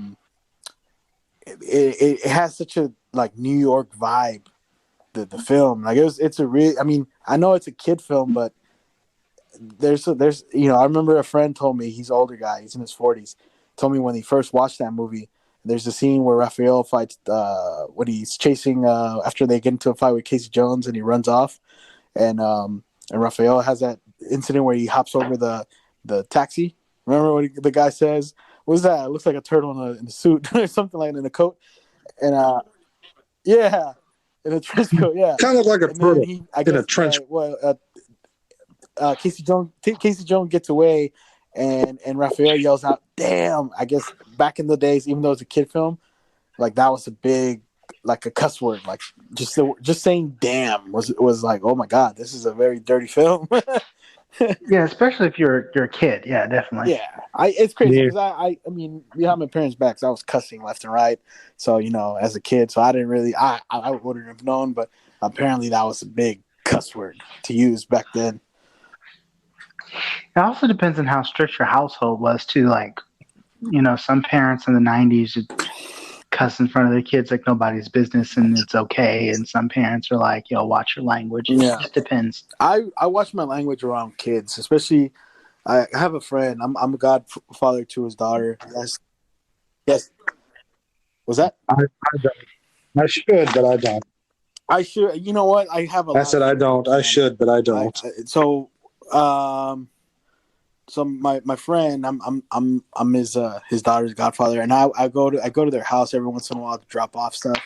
it has such a like New York vibe. The film, like it's a real. I mean, I know it's a kid film, but there's I remember a friend told me, he's an older guy, he's in his 40s, told me when he first watched that movie, there's a scene where Raphael fights when he's chasing after they get into a fight with Casey Jones and he runs off, and Raphael has that incident where he hops over the taxi. Remember what the guy says? What's that? It looks like a turtle in a suit or something like that, in a coat. And yeah, in a trench coat, yeah. kind of like a And then turtle I in a guess, trench. Casey Jones gets away, and Raphael yells out, "Damn!" I guess back in the days, even though it's a kid film, like that was a big, like a cuss word. Like just saying "damn" was like, oh my god, this is a very dirty film. Yeah, especially if you're a kid. Yeah, definitely. Yeah, it's crazy Yeah. because I mean, you have my parents' backs. I was cussing left and right, so as a kid, so I didn't really, I wouldn't have known, but apparently that was a big cuss word to use back then. It also depends on how strict your household was too. Like, some parents in the '90s would cuss in front of their kids like nobody's business, and it's okay. And some parents are like, watch your language. It Yeah, just depends. I watch my language around kids, especially. I have a friend. I'm a godfather to his daughter. Yes, yes. Was that? I don't. I should, but I don't. I should. You know what? I have a I lot said of I friends, don't. I man. should, but I I don't. um so my friend, I'm his daughter's godfather, and I go to their house every once in a while to drop off stuff,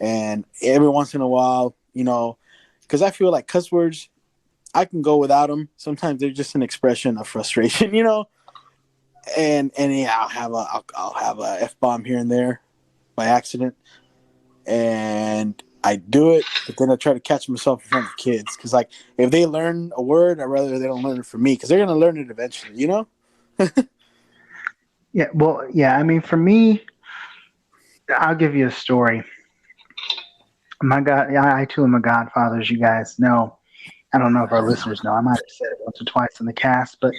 and every once in a while, because I feel like cuss words, I can go without them. Sometimes they're just an expression of frustration, and yeah, I'll have a f bomb here and there by accident, and I do it, but then I try to catch myself in front of kids because, like, if they learn a word, I'd rather they don't learn it from me because they're gonna learn it eventually. Yeah, well, yeah. I mean, for me, I'll give you a story. My God, yeah, I too am a godfather, as you guys know. I don't know if our listeners know. I might have said it once or twice in the cast, but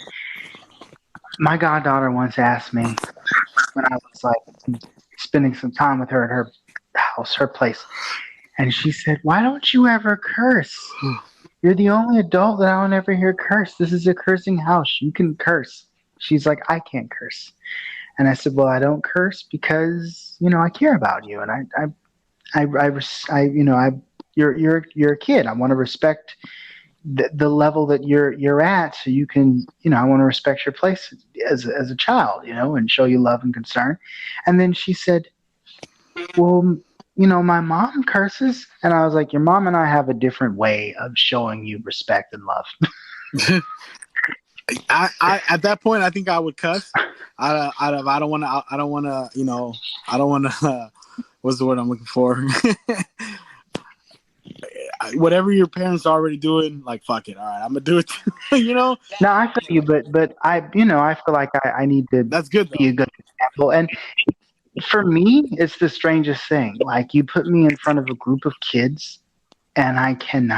my goddaughter once asked me when I was like spending some time with her at her house, her place, and she said, "Why don't you ever curse? You're the only adult that I don't ever hear curse. This is a cursing house. You can curse." She's like, "I can't curse." And I said, "Well, I don't curse because, I care about you. And you're a kid. I want to respect the level that you're at, so you can, I want to respect your place as a child, and show you love and concern." And then she said, "Well, my mom curses." And I was like, "Your mom and I have a different way of showing you respect and love." I at that point I think I would cuss. I don't want to what's the word I'm looking for? Whatever your parents are already doing, like fuck it. All right, I'm gonna do it. You know, No, I feel you, but I feel like I need to that's good be though. a good example. And for me, it's the strangest thing. Like you put me in front of a group of kids, and I can't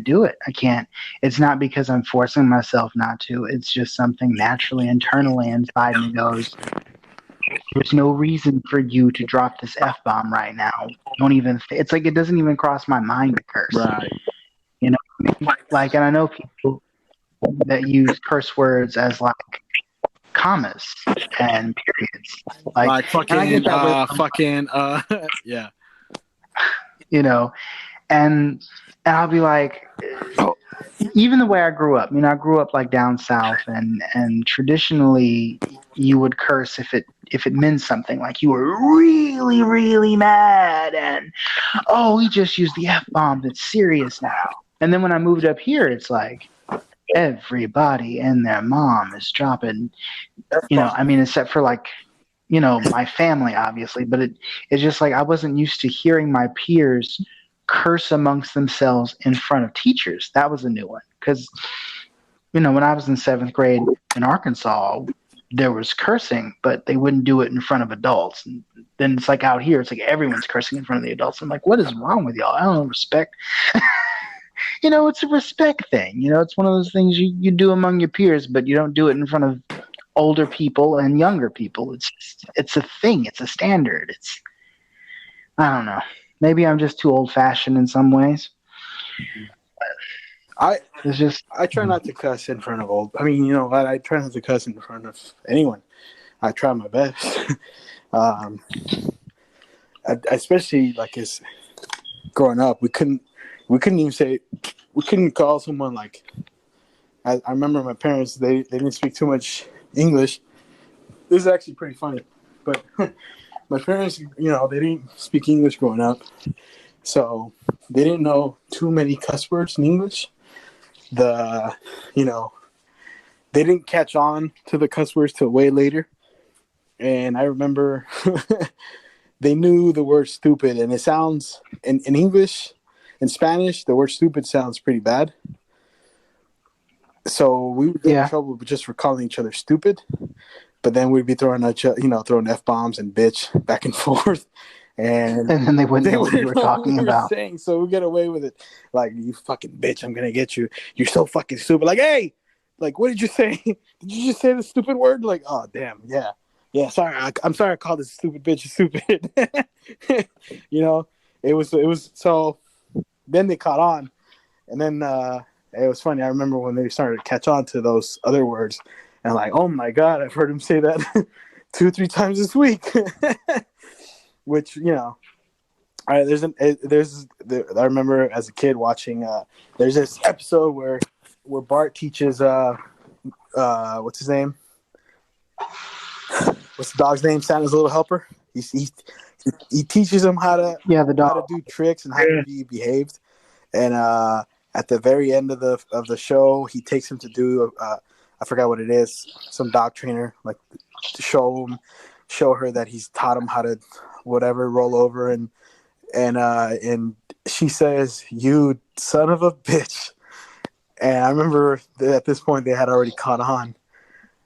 do it. I can't. It's not because I'm forcing myself not to. It's just something naturally, internally inside me goes, there's no reason for you to drop this F bomb right now. Don't even. It's like it doesn't even cross my mind to curse. Right. You know, like, and I know people that use curse words as like commas and periods. Like And I get fucking, that way. yeah. You know, and I'll be like, even the way I grew up. I grew up like down south, and traditionally you would curse if it meant something, like you were really really mad, and oh, we just used the F bomb. It's serious now. And then when I moved up here, it's like everybody and their mom is dropping. Except for like my family, obviously, but it's just like I wasn't used to hearing my peers curse amongst themselves in front of teachers. That was a new one because when I was in 7th grade in Arkansas, there was cursing, but they wouldn't do it in front of adults. And then it's like out here, it's like everyone's cursing in front of the adults. I'm like, what is wrong with y'all? I don't know, respect. It's a respect thing. It's one of those things you do among your peers, but you don't do it in front of older people and younger people. It's a thing. It's a standard. I don't know. Maybe I'm just too old fashioned in some ways. It's just I try not to cuss in front of old. I mean, you know what? I try not to cuss in front of anyone. I try my best. Especially like as growing up, we couldn't call someone like. I remember my parents. They didn't speak too much English. This is actually pretty funny, but my parents, they didn't speak English growing up, so they didn't know too many cuss words in English. They didn't catch on to the cuss words till way later. And I remember they knew the word stupid, and it sounds in English, in Spanish, the word stupid sounds pretty bad. So we would get in trouble just for calling each other stupid, but then we'd be throwing F bombs and bitch back and forth, and then they wouldn't know what you were talking about. Saying, so we get away with it, like, you fucking bitch, I'm gonna get you. You're so fucking stupid. Like, hey, like, what did you say? Did you just say the stupid word? Like, oh damn, yeah. Sorry, I'm sorry I called this stupid bitch stupid. It was so. Then they caught on, and then. It was funny. I remember when they started to catch on to those other words, and like, oh my god, I've heard him say that 2-3 times this week. Which I remember as a kid watching. There's this episode where Bart teaches what's his name? What's the dog's name? Santa's little helper. He teaches him how to do tricks and how to be behaved, and at the very end of the show, he takes him to do I forgot what it is, some dog trainer, like, to show her that he's taught him how to whatever roll over, and she says, "You son of a bitch." And I remember that at this point they had already caught on.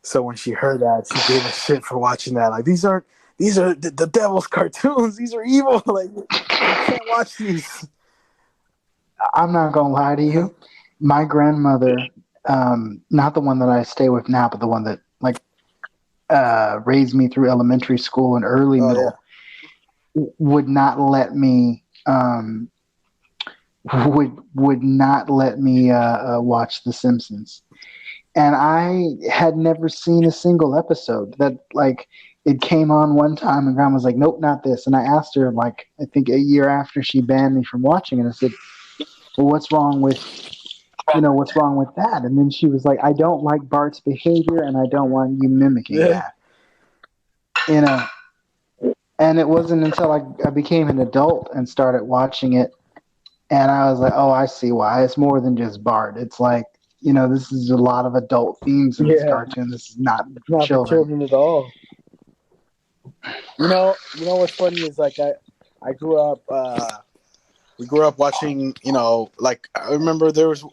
So when she heard that, she gave a shit for watching that. Like, these are the devil's cartoons. These are evil. Like, you can't watch these. I'm not gonna lie to you. My grandmother, not the one that I stay with now, but the one that raised me through elementary school and early middle, would not let me would not let me watch The Simpsons, and I had never seen a single episode. That it came on one time, and Grandma was like, "Nope, not this." And I asked her, I think a year after she banned me from watching it, I said, well, what's wrong with that? And then she was like, I don't like Bart's behavior, and I don't want you mimicking that. And it wasn't until I became an adult and started watching it, and I was like, oh, I see why. It's more than just Bart. It's like this is a lot of adult themes in this Yeah. cartoon. This is not It's for not for children. children at all. What's funny is like I grew up. We grew up watching. Like I remember there was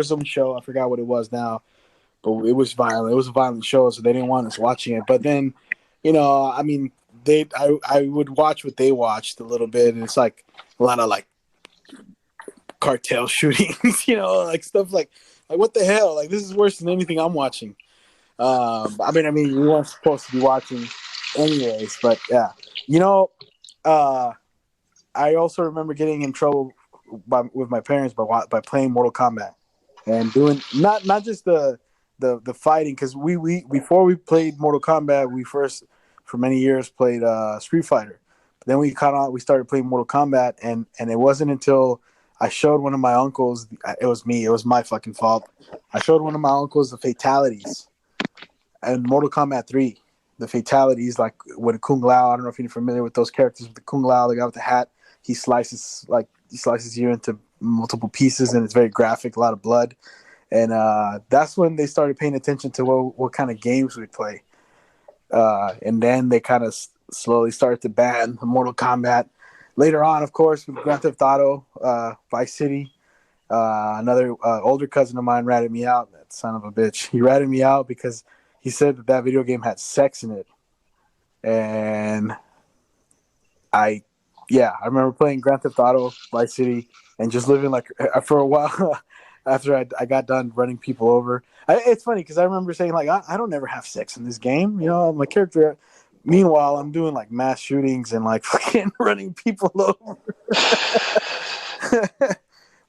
some show. I forgot what it was now, but it was violent. It was a violent show, so they didn't want us watching it. But then, I mean, I would watch what they watched a little bit, and it's like a lot of like cartel shootings, like stuff like what the hell? Like this is worse than anything I'm watching. I mean, we weren't supposed to be watching anyways, but yeah, I also remember getting in trouble with my parents by playing Mortal Kombat and doing not just the fighting, because we before we played Mortal Kombat, we first for many years played Street Fighter. But then we started playing Mortal Kombat, and it wasn't until I showed one of my uncles. It was my fucking fault. I showed one of my uncles the fatalities in Mortal Kombat 3. The fatalities, like with Kung Lao. I don't know if you're familiar with those characters with the Kung Lao, the guy with the hat. He slices you into multiple pieces, and it's very graphic, a lot of blood. And that's when they started paying attention to what kind of games we play. And then they kind of slowly started to ban Mortal Kombat. Later on, of course, with Grand Theft Auto, Vice City, another older cousin of mine ratted me out. That son of a bitch. He ratted me out because he said that video game had sex in it. And I remember playing Grand Theft Auto, Vice City, and just living like for a while after I got done running people over. It's funny because I remember saying like, I don't ever have sex in this game. My character. Meanwhile, I'm doing like mass shootings and like fucking running people over.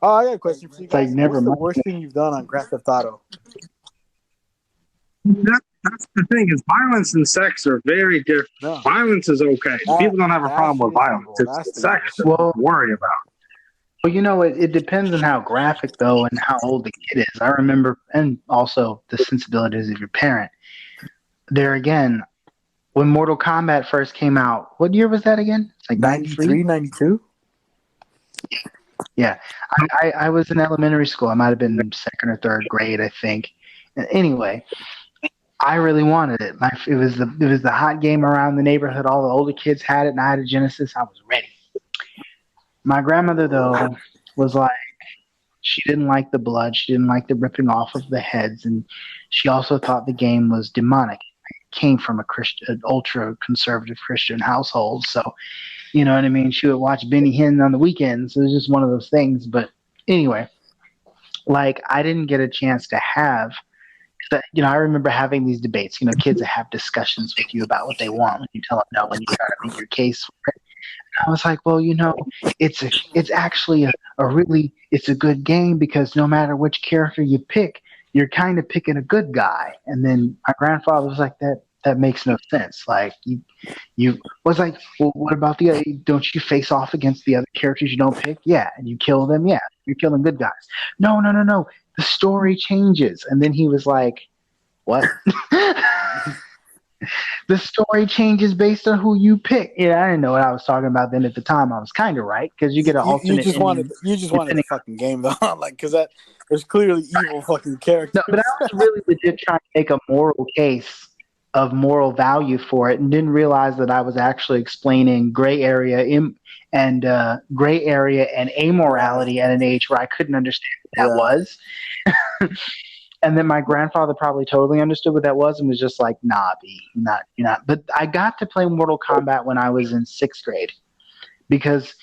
Oh, I got a question for you guys. Like, never What's the mind. worst thing you've done on Grand Theft Auto? That's the thing is violence and sex are very different. No. Violence is okay. People don't have a problem with violence. It's sex that Well, we worry about. Well, it depends on how graphic, though, and how old the kid is. I remember, and also the sensibilities of your parent. There again, when Mortal Kombat first came out, what year was that again? It's like 93, 92? Yeah. I was in elementary school. I might have been second or third grade, I think. Anyway, I really wanted it. It was the hot game around the neighborhood. All the older kids had it, and I had a Genesis. I was ready. My grandmother, though, was like, she didn't like the blood. She didn't like the ripping off of the heads, and she also thought the game was demonic. It came from an ultra-conservative Christian household, so you know what I mean? She would watch Benny Hinn on the weekends. It was just one of those things. But anyway, like, I didn't get a chance to have I remember having these debates, kids that have discussions with you about what they want when you tell them no, when you try to make your case for it. I was like, well, it's actually it's a good game because no matter which character you pick, you're kind of picking a good guy. And then my grandfather was like, that makes no sense. Like you was like, well, what about the other? Don't you face off against the other characters you don't pick? Yeah, and you kill them. Yeah, you're killing good guys. No. The story changes. And then he was like, what? The story changes based on who you pick. Yeah, I didn't know what I was talking about then at the time. I was kind of right because you get an alternate. You just wanted the fucking game though, like because there's clearly evil fucking characters. No, but I was really legit trying to make a moral case of moral value for it, and didn't realize that I was actually explaining gray area and amorality at an age where I couldn't understand what that was. And then my grandfather probably totally understood what that was and was just like, nah, B, you're not. But I got to play Mortal Kombat when I was in 6th grade because,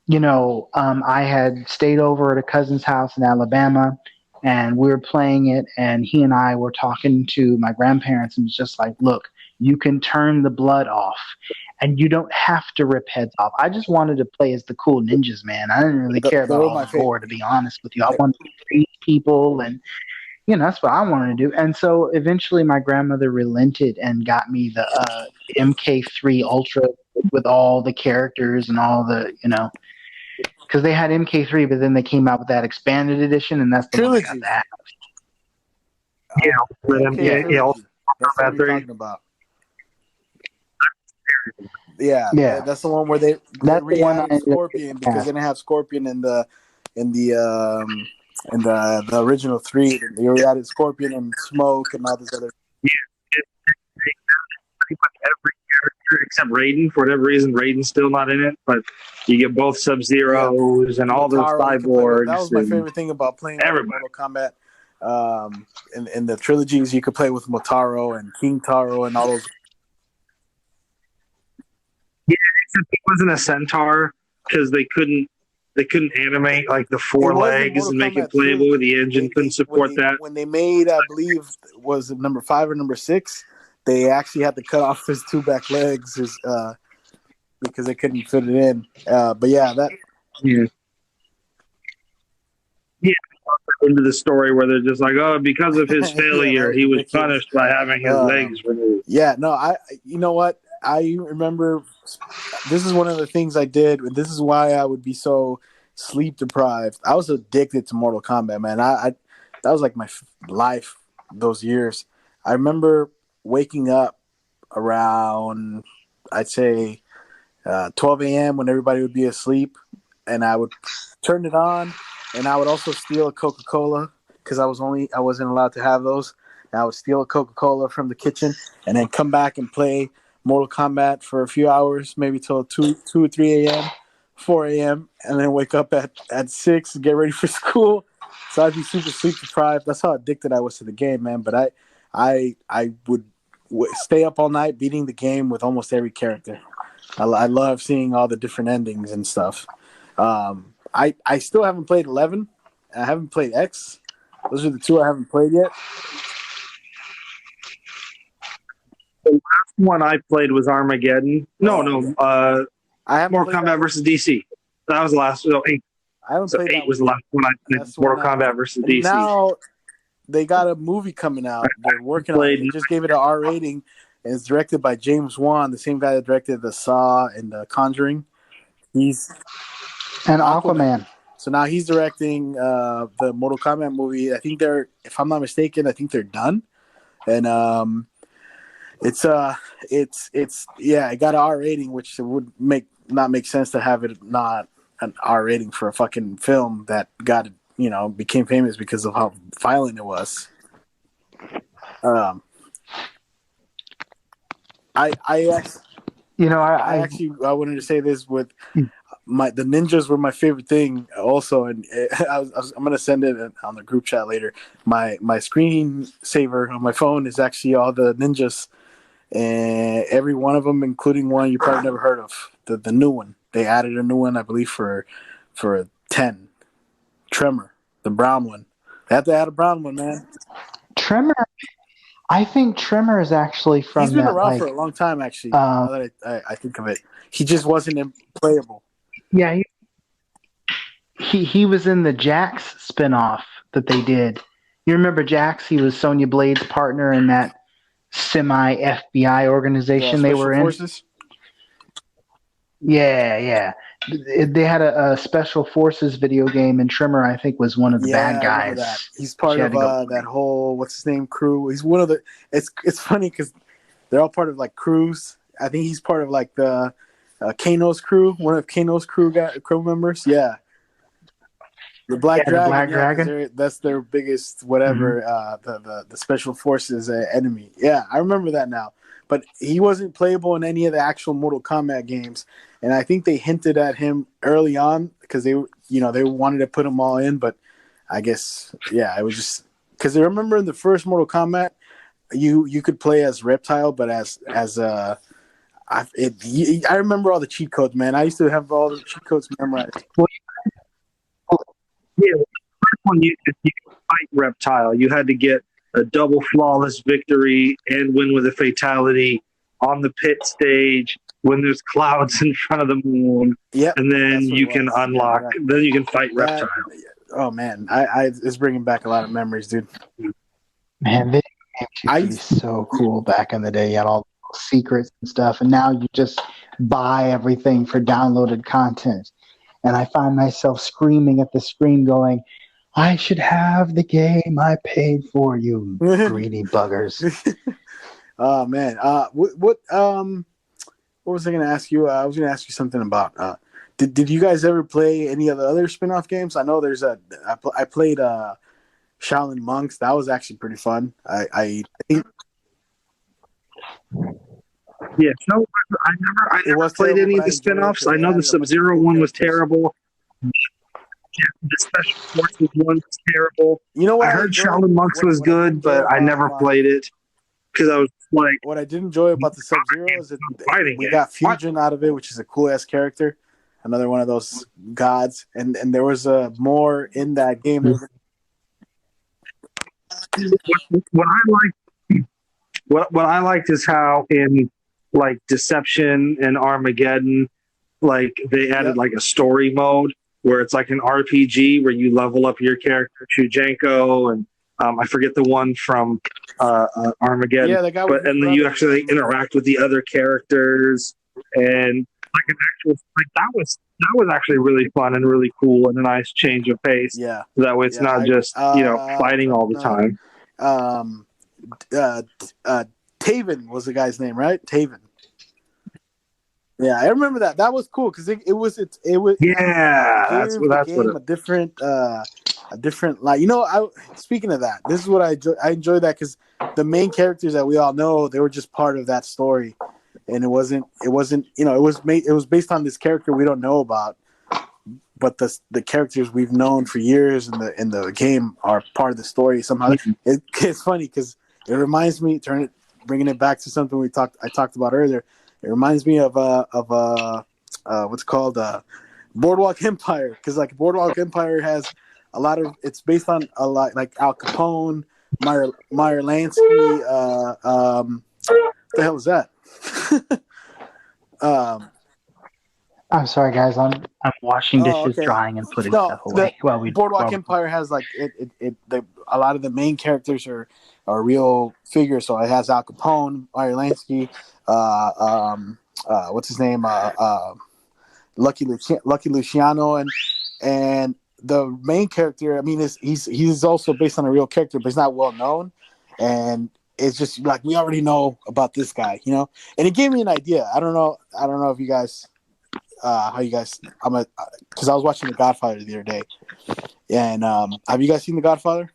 I had stayed over at a cousin's house in Alabama and we were playing it, and he and I were talking to my grandparents and was just like, look, you can turn the blood off and you don't have to rip heads off. I just wanted to play as the cool ninjas, man. I didn't really care about all the gore, to be honest with you. I wanted to treat people and that's what I wanted to do. And so eventually my grandmother relented and got me the MK3 Ultra with all the characters and all the, because they had MK3, but then they came out with that expanded edition, and that's the Trilogy. one I got that. That's what we're talking about. Yeah, that's the one where they re-added Scorpion because they didn't have Scorpion in the And the original 3, you added Scorpion and Smoke and all this other. Yeah, pretty much every character except Raiden. For whatever reason, Raiden's still not in it, but you get both Sub-Zeros and all those Motaro, you can play with. That cyborgs. was my favorite thing about playing Mortal Kombat. In the trilogies, you could play with Motaro and King Taro and all those. Yeah, except he wasn't a centaur because they couldn't animate like the 4 legs and make it playable. The engine couldn't support that. When they made, I believe, was it number 5 or number 6, they actually had to cut off his 2 back legs because they couldn't fit it in. But yeah, that. Yeah. Yeah. Into the story where they're just like, oh, because of his failure, he was punished by having his legs removed. Yeah, no, you know what? I remember this is one of the things I did, and this is why I would be so sleep deprived. I was addicted to Mortal Kombat, man. I that was like my life those years. I remember waking up around, I'd say, 12 a.m. when everybody would be asleep, and I would turn it on, and I would also steal a Coca-Cola because I wasn't allowed to have those. And I would steal a Coca-Cola from the kitchen and then come back and play Mortal Kombat for a few hours, maybe till 2 or 3 a.m., 4 a.m., and then wake up at 6 and get ready for school. So I'd be super sleep deprived. That's how addicted I was to the game, man. But I would stay up all night beating the game with almost every character. I love seeing all the different endings and stuff. I still haven't played 11. I haven't played X. Those are the 2 I haven't played yet. The last one I played was Armageddon. I haven't Mortal Kombat versus DC. That was the last. So 8. I haven't played 8 was the last one I played. Mortal Kombat versus DC. Now they got a movie coming out. They're working on it. They just gave it an R rating. And it's directed by James Wan, the same guy that directed The Saw and The Conjuring. He's and Aquaman. So now he's directing the Mortal Kombat movie. I think if I'm not mistaken, I think they're done. And it got an R rating, which would not make sense to have it not an R rating for a fucking film that became famous because of how violent it was. I wanted to say this with the ninjas were my favorite thing also, and I'm gonna send it on the group chat later. My screensaver on my phone is actually all the ninjas, and every one of them, including one you probably never heard of, the new one. They added a new one, I believe, for 10. Tremor, the brown one. They have to add a brown one, man. Tremor. I think Tremor is actually from. He's been around for a long time, actually. Now that I think of it, he just wasn't playable. Yeah, he was in the Jax spinoff that they did. You remember Jax? He was Sonya Blade's partner in that semi FBI organization they were in. Forces? Yeah. They had a Special Forces video game, and Tremor, I think, was one of the bad guys. That. He's part of that whole what's his name crew. He's one of the. It's funny because they're all part of like crews. I think he's part of like the Kano's crew, one of Kano's crew crew members. The Black Dragon. That's their biggest whatever. Mm-hmm. The Special Forces enemy. Yeah, I remember that now. But he wasn't playable in any of the actual Mortal Kombat games, and I think they hinted at him early on because they wanted to put them all in. But I guess it was just because I remember in the first Mortal Kombat, you could play as Reptile, but I remember all the cheat codes, man. I used to have all the cheat codes memorized. Yeah, the first one you could fight Reptile. You had to get a double flawless victory and win with a fatality on the pit stage when there's clouds in front of the moon. Yeah, and then you can unlock. Yeah, then you can fight Reptile. Oh man, it's bringing back a lot of memories, dude. Man, video games used to be so cool back in the day. You had all the secrets and stuff, and now you just buy everything for downloaded content. And I find myself screaming at the screen, going, "I should have the game I paid for, you greedy buggers." Oh man, what was I going to ask you? I was going to ask you something about. Did you guys ever play any of the other spin-off games? I know I played Shaolin Monks. That was actually pretty fun. I think Yeah, no, I it never was played terrible, any but of I the enjoyed it spin-offs. because I they know the added a bunch of Sub-Zero cool one was characters. terrible. The Special Forces one was terrible. You know what I I heard enjoyed? Shaolin Monks was What I did good, enjoy but I about never played it because I was like, what I did enjoy about the Sub-Zero is that fighting we game. got What? Fusion out of it, which is a cool ass character, another one of those gods, and there was more in that game. What I like, what I liked is how in like Deception and Armageddon, like they added Yep. like a story mode where it's like an RPG where you level up your character Chujenko and I forget the one from Armageddon, Yeah, that guy was but his and then you brother. actually interact with the other characters and like an actual like that was actually really fun and really cool and a nice change of pace. Yeah, So that way it's yeah, I not agree. just fighting all the time. Um, Taven was the guy's name, right? Taven. Yeah, I remember that. That was cool because it was Yeah, gave that's the what game a different like speaking of that, this is what I enjoy that because the main characters that we all know, they were just part of that story, and it wasn't it was based on this character we don't know about, but the characters we've known for years in the game are part of the story somehow. It's funny because it reminds me, bringing it back to something I talked about earlier. It reminds me of what's called Boardwalk Empire, because like Boardwalk Empire has a lot of, it's based on a lot like Al Capone, Meyer Lansky. What the hell was that? I'm sorry, guys. I'm washing dishes, Okay. drying, and putting No, stuff away. Boardwalk Empire has like a lot of the main characters are real figures. So it has Al Capone, Meyer Lansky, what's his name, Lucky Luciano, and the main character. I mean, he's also based on a real character, but he's not well known, and it's just like we already know about this guy, you know. And it gave me an idea. I don't know if you guys. How you guys? Because I was watching The Godfather the other day, and have you guys seen The Godfather?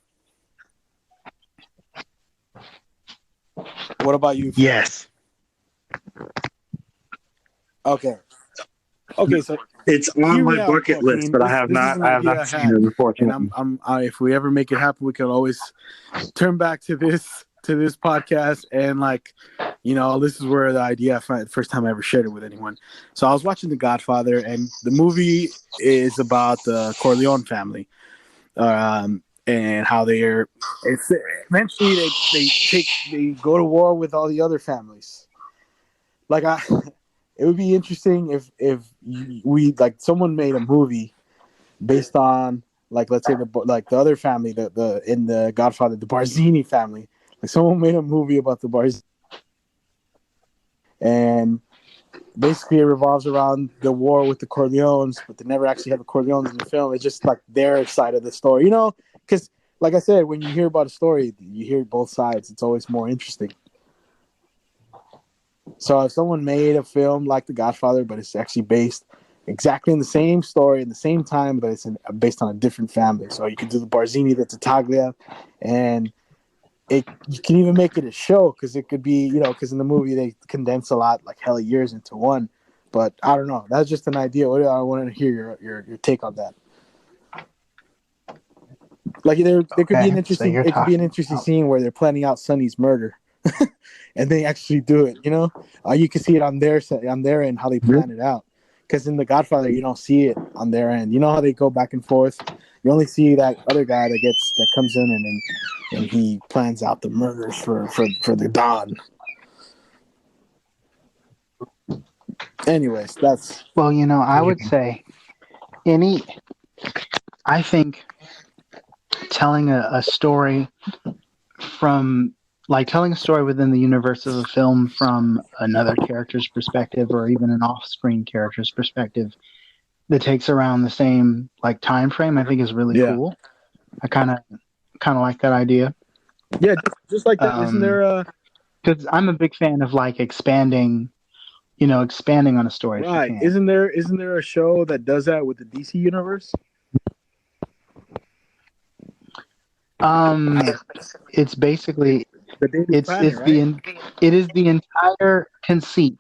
What about you? Yes. Okay. So It's on my bucket list, but I have not seen it, unfortunately. And if we ever make it happen, we can always turn back to this podcast, and like, you know, this is where the idea I find the first time I ever shared it with anyone. So I was watching The Godfather, and the movie is about the Corleone family, and how eventually they go to war with all the other families. Like it would be interesting if we like someone made a movie based on like, let's say the other family, the in the Godfather, the Barzini family. Like someone made a movie about the Barzini, and basically it revolves around the war with the Corleones, but they never actually have the Corleones in the film. It's just like their side of the story, you know? Because like I said, when you hear about a story, you hear both sides. It's always more interesting. So if someone made a film like The Godfather, but it's actually based exactly in the same story in the same time, but it's based on a different family. So you could do the Barzini, the Tattaglia, and you can even make it a show, because it could be, you know, because in the movie they condense a lot, like hella years into one. But I don't know. That's just an idea. I wanted to hear your take on that. Like there could be an interesting. It could be an interesting scene where they're planning out Sonny's murder, and they actually do it. You know, you can see it on their end how they plan it out. Because in The Godfather, you don't see it on their end. You know how they go back and forth. You only see that other guy that comes in and he plans out the murders for the Don. Anyways, that's... Well, you know, I would say I think telling a story telling a story within the universe of a film from another character's perspective, or even an off-screen character's perspective, that takes around the same like time frame, I think is really cool. I kind of like that idea. Yeah, just like that. Isn't there because I'm a big fan of like expanding expanding on a story if you Right? can. Isn't there a show that does that with the DC universe? It's basically The Daily Planet, it's right? it is the entire conceit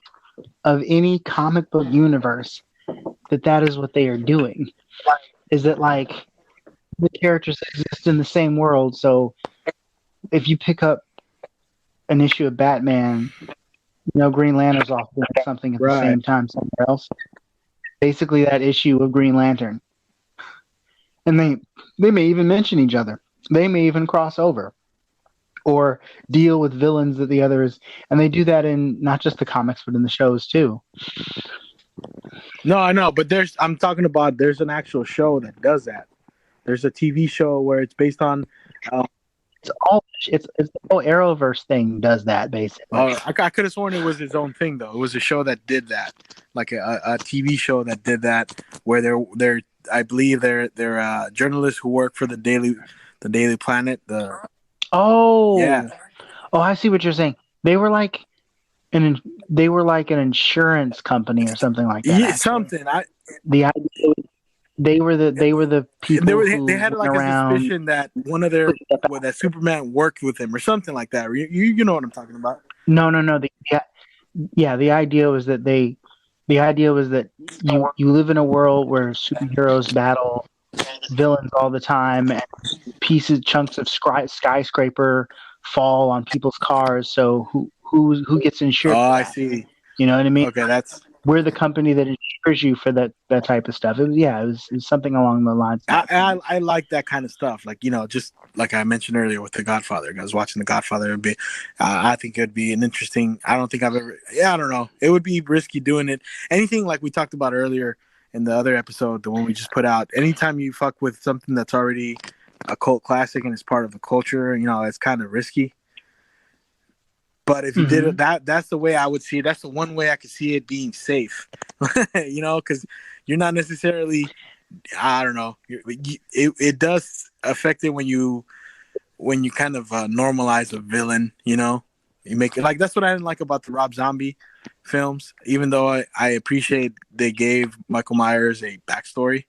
of any comic book universe that is what they are doing. Is that like the characters exist in the same world? So if you pick up an issue of Batman, Green Lantern's off doing something at the Right. same time somewhere else. Basically, that issue of Green Lantern, and they may even mention each other. They may even cross over or deal with villains that the others, and they do that in not just the comics but in the shows too. No, I know, but I'm talking about there's an actual show that does that. There's a TV show where it's based on. It's the whole Arrowverse thing does that basically. I could have sworn it was its own thing though. It was a show that did that, like a TV show that did that, where they're I believe they're journalists who work for the Daily Planet. Oh, Yeah. Oh, I see what you're saying. They were like an insurance company or something like that. Yeah, Actually, something. the idea they were the people They who had went like a around. suspicion that one of their that Superman worked with him or something like that. You know what I'm talking about? No. The idea was that you live in a world where superheroes battle villains all the time, and chunks of skyscraper fall on people's cars. So who gets insured Oh, for I that? see. You know what I mean? Okay, that's. We're the company that insures you for that type of stuff. It was something along the lines of that. I like that kind of stuff. Like, just like I mentioned earlier with The Godfather. I was watching The Godfather. I think it'd be an interesting. I don't think I've ever. Yeah, I don't know. It would be risky doing it. Anything like we talked about earlier in the other episode, the one we just put out. Anytime you fuck with something that's already a cult classic and it's part of the culture, it's kind of risky. But if you did it, that's the way I would see it. That's the one way I could see it being safe, because you're not necessarily, I don't know, it does affect it when you kind of normalize a villain, you make it like, that's what I didn't like about the Rob Zombie films, even though I appreciate they gave Michael Myers a backstory,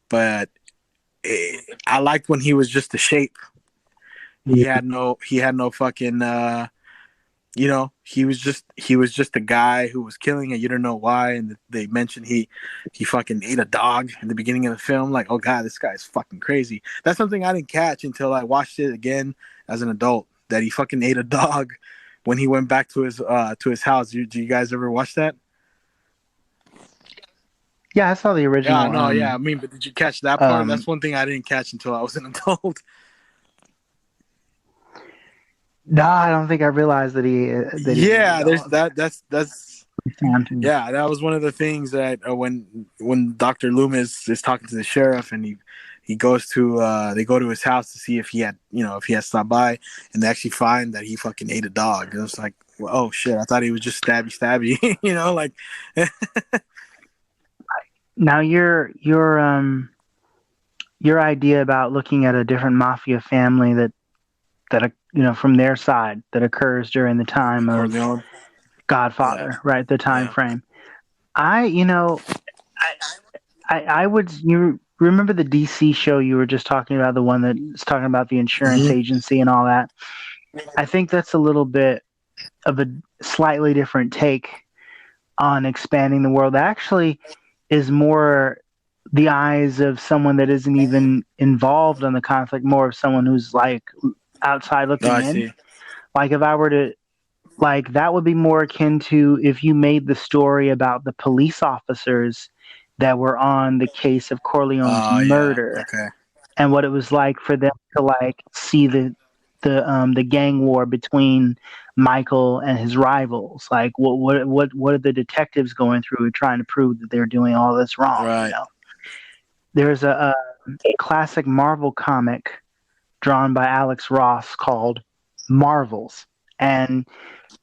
but I liked when he was just a shape. He had no fucking, he was just a guy who was killing and you don't know why. And they mentioned he fucking ate a dog in the beginning of the film. Like, oh god, this guy's fucking crazy. That's something I didn't catch until I watched it again as an adult. That he fucking ate a dog when he went back to his house. Do you guys ever watch that? Yeah, I saw the original. Yeah, no, yeah. I mean, but did you catch that part? That's one thing I didn't catch until I was an adult. No, I don't think I realized that he. Yeah, there's that. That's. Yeah, that was one of the things that when Dr. Loomis is talking to the sheriff and he goes to they go to his house to see if he had stopped by, and they actually find that he fucking ate a dog. And it's like, well, oh shit, I thought he was just stabby, like. Now your idea about looking at a different mafia family that from their side that occurs during the time of Corleone. Godfather, right? The time frame. I would. You remember the DC show you were just talking about, the one that's talking about the insurance agency and all that? I think that's a little bit of a slightly different take on expanding the world. Actually, is more the eyes of someone that isn't even involved in the conflict, more of someone who's like outside looking in. See. Like if I were to, like, that would be more akin to if you made the story about the police officers that were on the case of Corleone's murder, and what it was like for them to like see the gang war between Michael and his rivals. Like what are the detectives going through trying to prove that they're doing all this wrong? Right. There's a classic Marvel comic drawn by Alex Ross called Marvels, and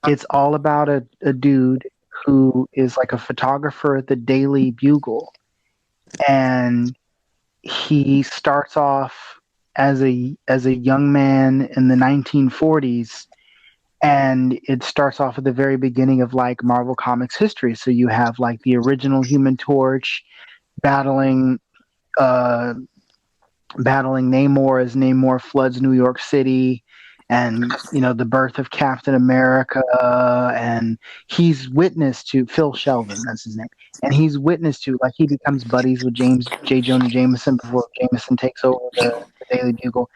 it's all about a dude who is like a photographer at the Daily Bugle, and he starts off as a young man in the 1940s, and it starts off at the very beginning of like Marvel Comics history. So you have like the original Human Torch battling uh, battling Namor as Namor floods New York City, and the birth of Captain America, and he's witness to Phil Sheldon, that's his name, and he's witness to, like, he becomes buddies with James J. Jonah Jameson before Jameson takes over the Daily Bugle,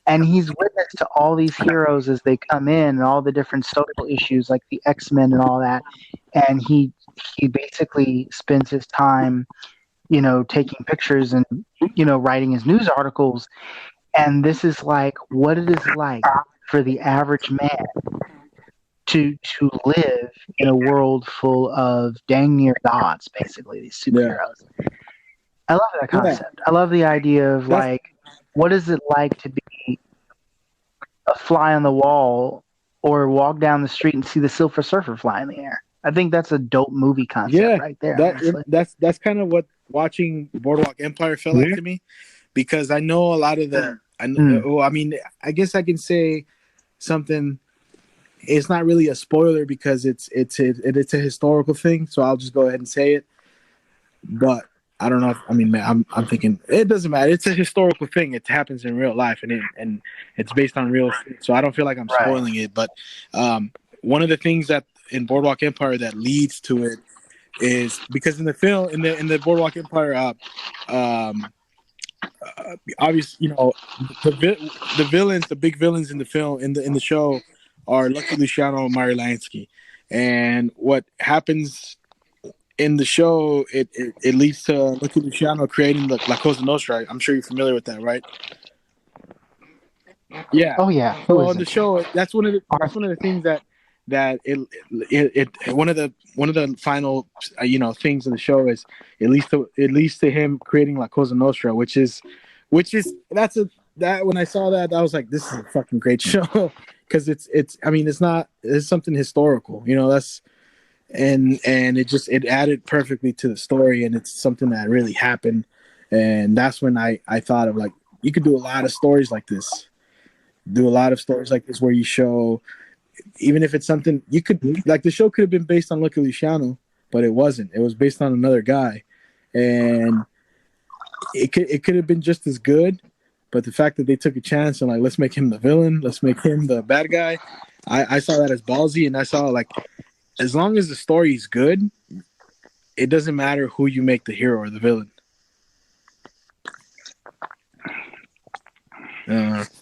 and he's witness to all these heroes as they come in and all the different social issues like the X-Men and all that, and he basically spends his time taking pictures and writing his news articles. And this is like what it is like for the average man to live in a world full of dang near gods, basically these superheroes. I love that concept. I love the idea of like, what is it like to be a fly on the wall or walk down the street and see the Silver Surfer fly in the air? I think that's a dope movie concept right there. That's kind of what watching Boardwalk Empire felt like to me, because I know a lot of the. Well, I mean, I guess I can say something. It's not really a spoiler because it's a historical thing, so I'll just go ahead and say it. But I don't know. I'm thinking it doesn't matter. It's a historical thing. It happens in real life, and it's based on real. So I don't feel like I'm spoiling it. But one of the things that in Boardwalk Empire that leads to it is because in the film in the Boardwalk Empire, obviously, the villains, the big villains in the film in the show are Lucky Luciano and Meyer Lansky, and what happens in the show, it leads to Lucky Luciano creating the La Cosa Nostra. I'm sure you're familiar with that, right? Yeah. Oh yeah. So on the show, that's one of the things that one of the final things in the show is it leads to him creating La Cosa Nostra, which is that when I saw that, I was like, this is a fucking great show, because it's something historical, that's and it added perfectly to the story, and it's something that really happened, and that's when I thought of, like, you could do a lot of stories like this. Where you show, even if it's something you could, like, the show could have been based on Lucky Luciano, but it wasn't. It was based on another guy, and it could have been just as good. But the fact that they took a chance and, like, let's make him the villain, let's make him the bad guy, I saw that as ballsy, and I saw, like, as long as the story is good, it doesn't matter who you make the hero or the villain.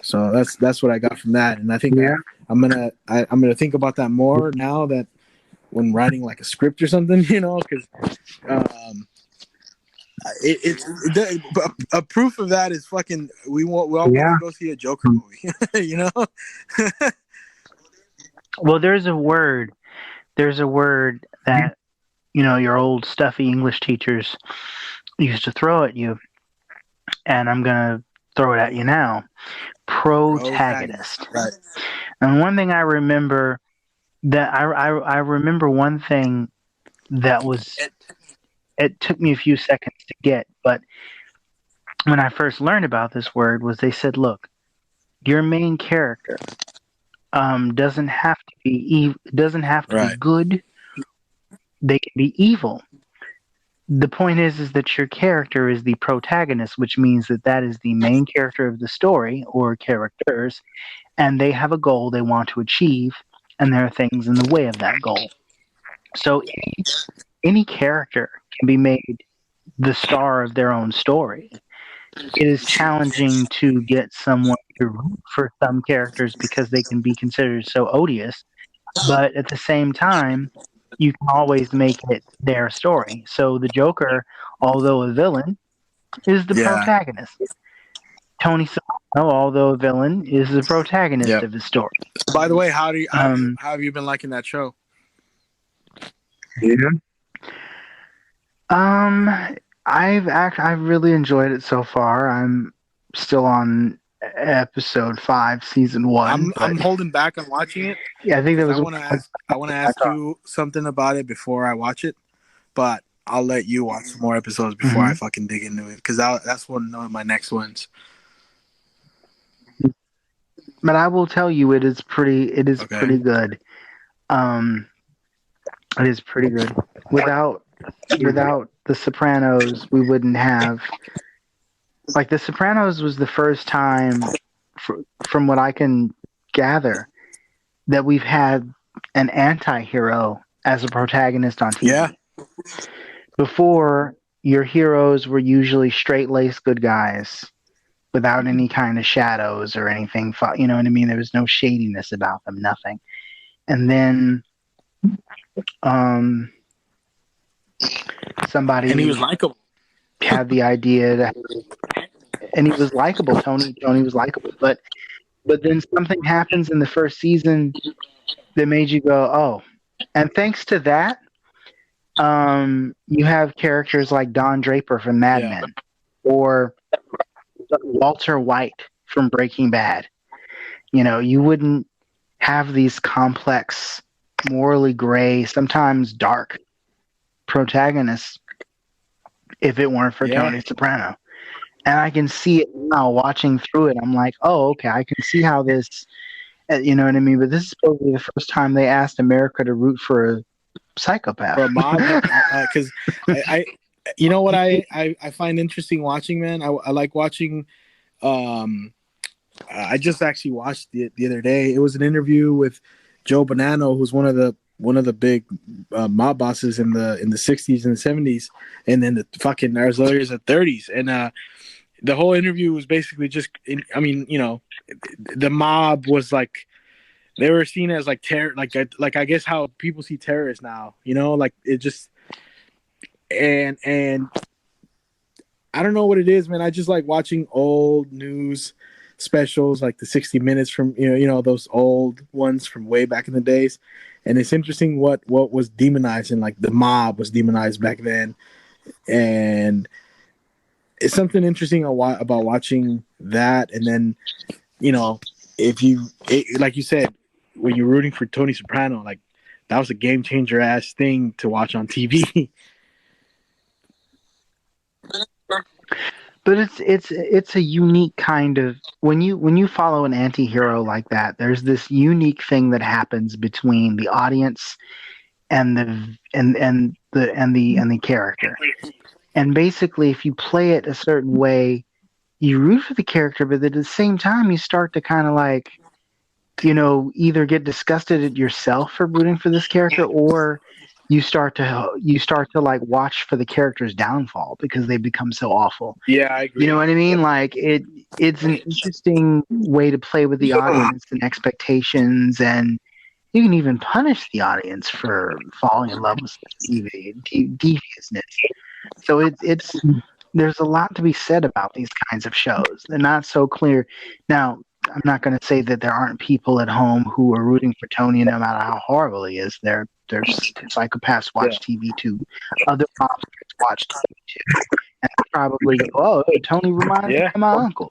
So that's what I got from that, and I think I'm gonna think about that more now, that when writing like a script or something, because a proof of that is fucking we all want to go see a Joker movie, Well, there's a word that your old stuffy English teachers used to throw at you, and I'm gonna throw it at you now. Protagonist. Right. And one thing I remember I remember one thing that was, it took me a few seconds to get, but when I first learned about this word, was they said, look, your main character doesn't have to be be good. They can be evil. The point is that your character is the protagonist, which means that is the main character of the story or characters, and they have a goal they want to achieve, and there are things in the way of that goal. So any character can be made the star of their own story. It is challenging to get someone to root for some characters because they can be considered so odious, but at the same time, you can always make it their story. So the Joker, although a villain, is the protagonist. Tony Soprano, although a villain, is the protagonist of his story. By the way, how have you been liking that show? I've really enjoyed it so far. I'm still on episode 5, season 1. I'm holding back on watching it. Yeah, I think that was. I want to ask you something about it before I watch it, but I'll let you watch some more episodes before I fucking dig into it, because that's one of my next ones. but I will tell you, it is pretty. It is Okay. pretty good. Um, it is pretty good. Without The Sopranos, we wouldn't have like The Sopranos was the first time, from what I can gather, that we've had an anti-hero as a protagonist on TV. Yeah. Before, your heroes were usually straight-laced good guys without any kind of shadows or anything. You know what I mean? There was no shadiness about them, nothing. And then somebody And he was likable. had the idea to, and he was likable. Tony was likable, but then something happens in the first season that made you go, oh. And thanks to that, you have characters like Don Draper from Mad Men, or Walter White from Breaking Bad. You know, you wouldn't have these complex, morally gray, sometimes dark protagonists if it weren't for Tony Soprano. And I can see it now watching through it. I'm like, oh, okay, I can see how this, you know what I mean? But this is probably the first time they asked America to root for a psychopath. For a mob, because I you know what I find interesting watching, man? I like watching, I just actually watched it the other day. It was an interview with Joe Bonanno, who's one of the big mob bosses in the 60s and the 70s, and then the fucking as early as the 30s. And the whole interview was basically just, I mean, you know, the mob was like, they were seen as like terror, like I guess how people see terrorists now, you know, like it just, and I don't know what it is, man. I just like watching old news specials, like the 60 Minutes from you know those old ones from way back in the days, and it's interesting what was demonized, and like the mob was demonized back then, and it's something interesting about watching that. And then, you know, like you said, when you're rooting for Tony Soprano, like that was a game changer ass thing to watch on TV. But it's a unique kind of, when you follow an anti-hero like that, there's this unique thing that happens between the audience and the character. And basically, if you play it a certain way, you root for the character, but at the same time you start to kind of like, you know, either get disgusted at yourself for rooting for this character, or you start to like watch for the character's downfall because they become so awful. Yeah, I agree. You know what I mean? Like it's an interesting way to play with the audience and expectations, and you can even punish the audience for falling in love with deviousness. So it's there's a lot to be said about these kinds of shows. They're not so clear. Now, I'm not going to say that there aren't people at home who are rooting for Tony no matter how horrible he is. There's psychopaths watch TV too. Other mobsters watch TV too. And they probably go, oh, Tony reminds me of my uncle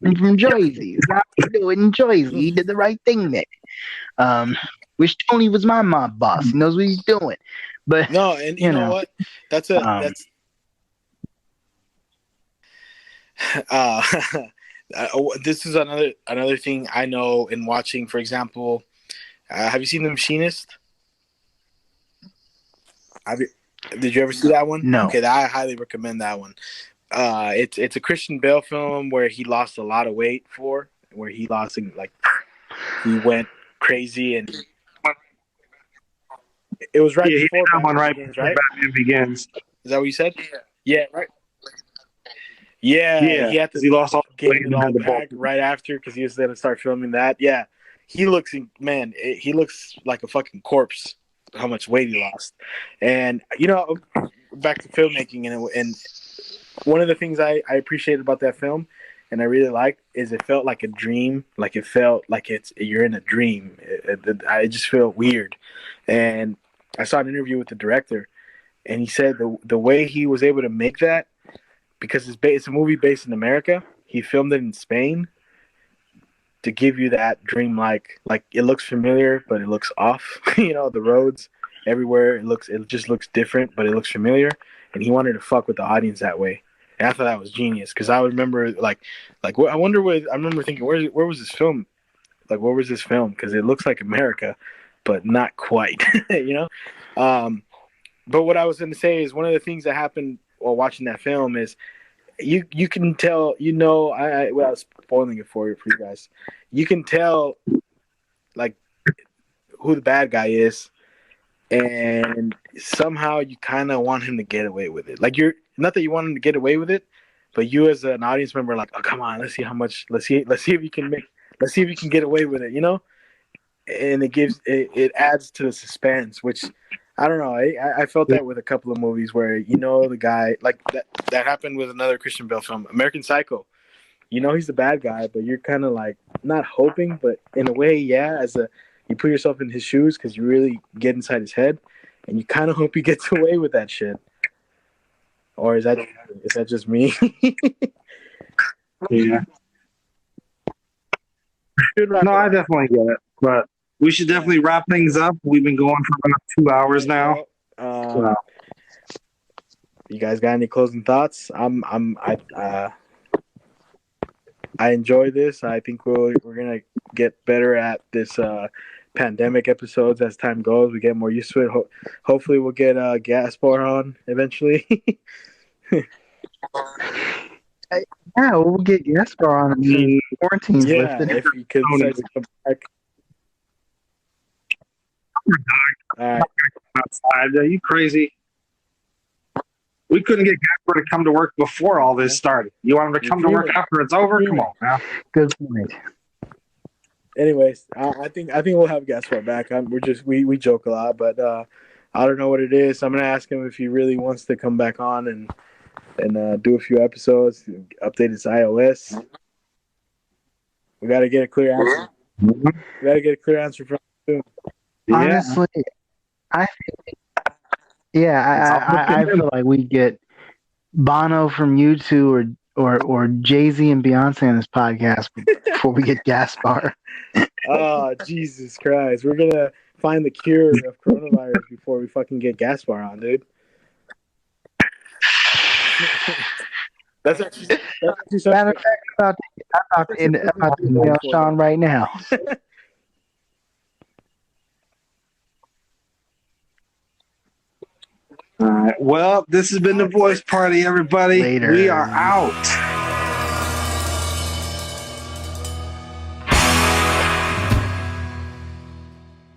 from Jersey. How you doing in Jersey? He did the right thing there. Wish Tony was my mob boss. He knows what he's doing. But no, and you know what? That's this is another thing I know in watching. For example, have you seen The Machinist? Did you ever see that one? No. Okay, I highly recommend that one. It's a Christian Bale film where he lost a lot of weight where he lost, like, he went crazy, and it was right before Batman Begins, right? Batman Begins. Is that what you said? Yeah, right. Yeah, he lost all the weight all back right after because he was going to start filming that. Yeah, he looks like a fucking corpse. How much weight he lost, and you know, back to filmmaking, and one of the things I appreciated about that film, and I really liked, is it felt like a dream. Like it felt like you're in a dream. I just felt weird, and I saw an interview with the director, and he said the way he was able to make that, because it's a movie based in America. He filmed it in Spain to give you that dream, like it looks familiar, but it looks off. You know, the roads everywhere. It just looks different, but it looks familiar. And he wanted to fuck with the audience that way. And I thought that was genius because I would remember I wonder what I remember thinking. Where was this film? Like, what was this film? Because it looks like America, but not quite. you know. But what I was going to say is one of the things that happened while watching that film is you can tell, without spoiling it for you guys, you can tell like who the bad guy is, and somehow you kind of want him to get away with it. Like, you're not that you want him to get away with it, but you as an audience member are like, oh, come on, let's see if you can get away with it, and it adds to the suspense, which I don't know. I felt that with a couple of movies where the guy, like that happened with another Christian Bale film, American Psycho. He's the bad guy, but you're kind of like not hoping, but in a way, yeah. You put yourself in his shoes because you really get inside his head, and you kind of hope he gets away with that shit. Or is that just me? Yeah. No, I definitely get it, but we should definitely wrap things up. We've been going for about 2 hours now. You guys got any closing thoughts? I enjoy this. I think we're gonna get better at this pandemic episodes as time goes. We get more used to it. Hopefully, we'll get Gaspar on eventually. Yeah, we'll get Gaspar on the quarantine's lifted. If he could decide to come back. All right. Outside. Are you crazy? We couldn't get Gaspar to come to work before all this started. You want him to come to work after it's over? Come on, man. Good point. Anyways, I think we'll have Gaspar back. We joke a lot, but I don't know what it is. I'm gonna ask him if he really wants to come back on and do a few episodes, update his iOS. We got to get a clear answer. We got to get a clear answer from him. Honestly, I feel like we get Bono from U2 or Jay-Z and Beyonce on this podcast before we get Gaspar. Oh, Jesus Christ. We're going to find the cure of coronavirus before we fucking get Gaspar on, dude. That's actually something. Matter of fact, I'm about to email Sean right now. All right. Well, this has been the Voice Party, everybody. Later. We are out.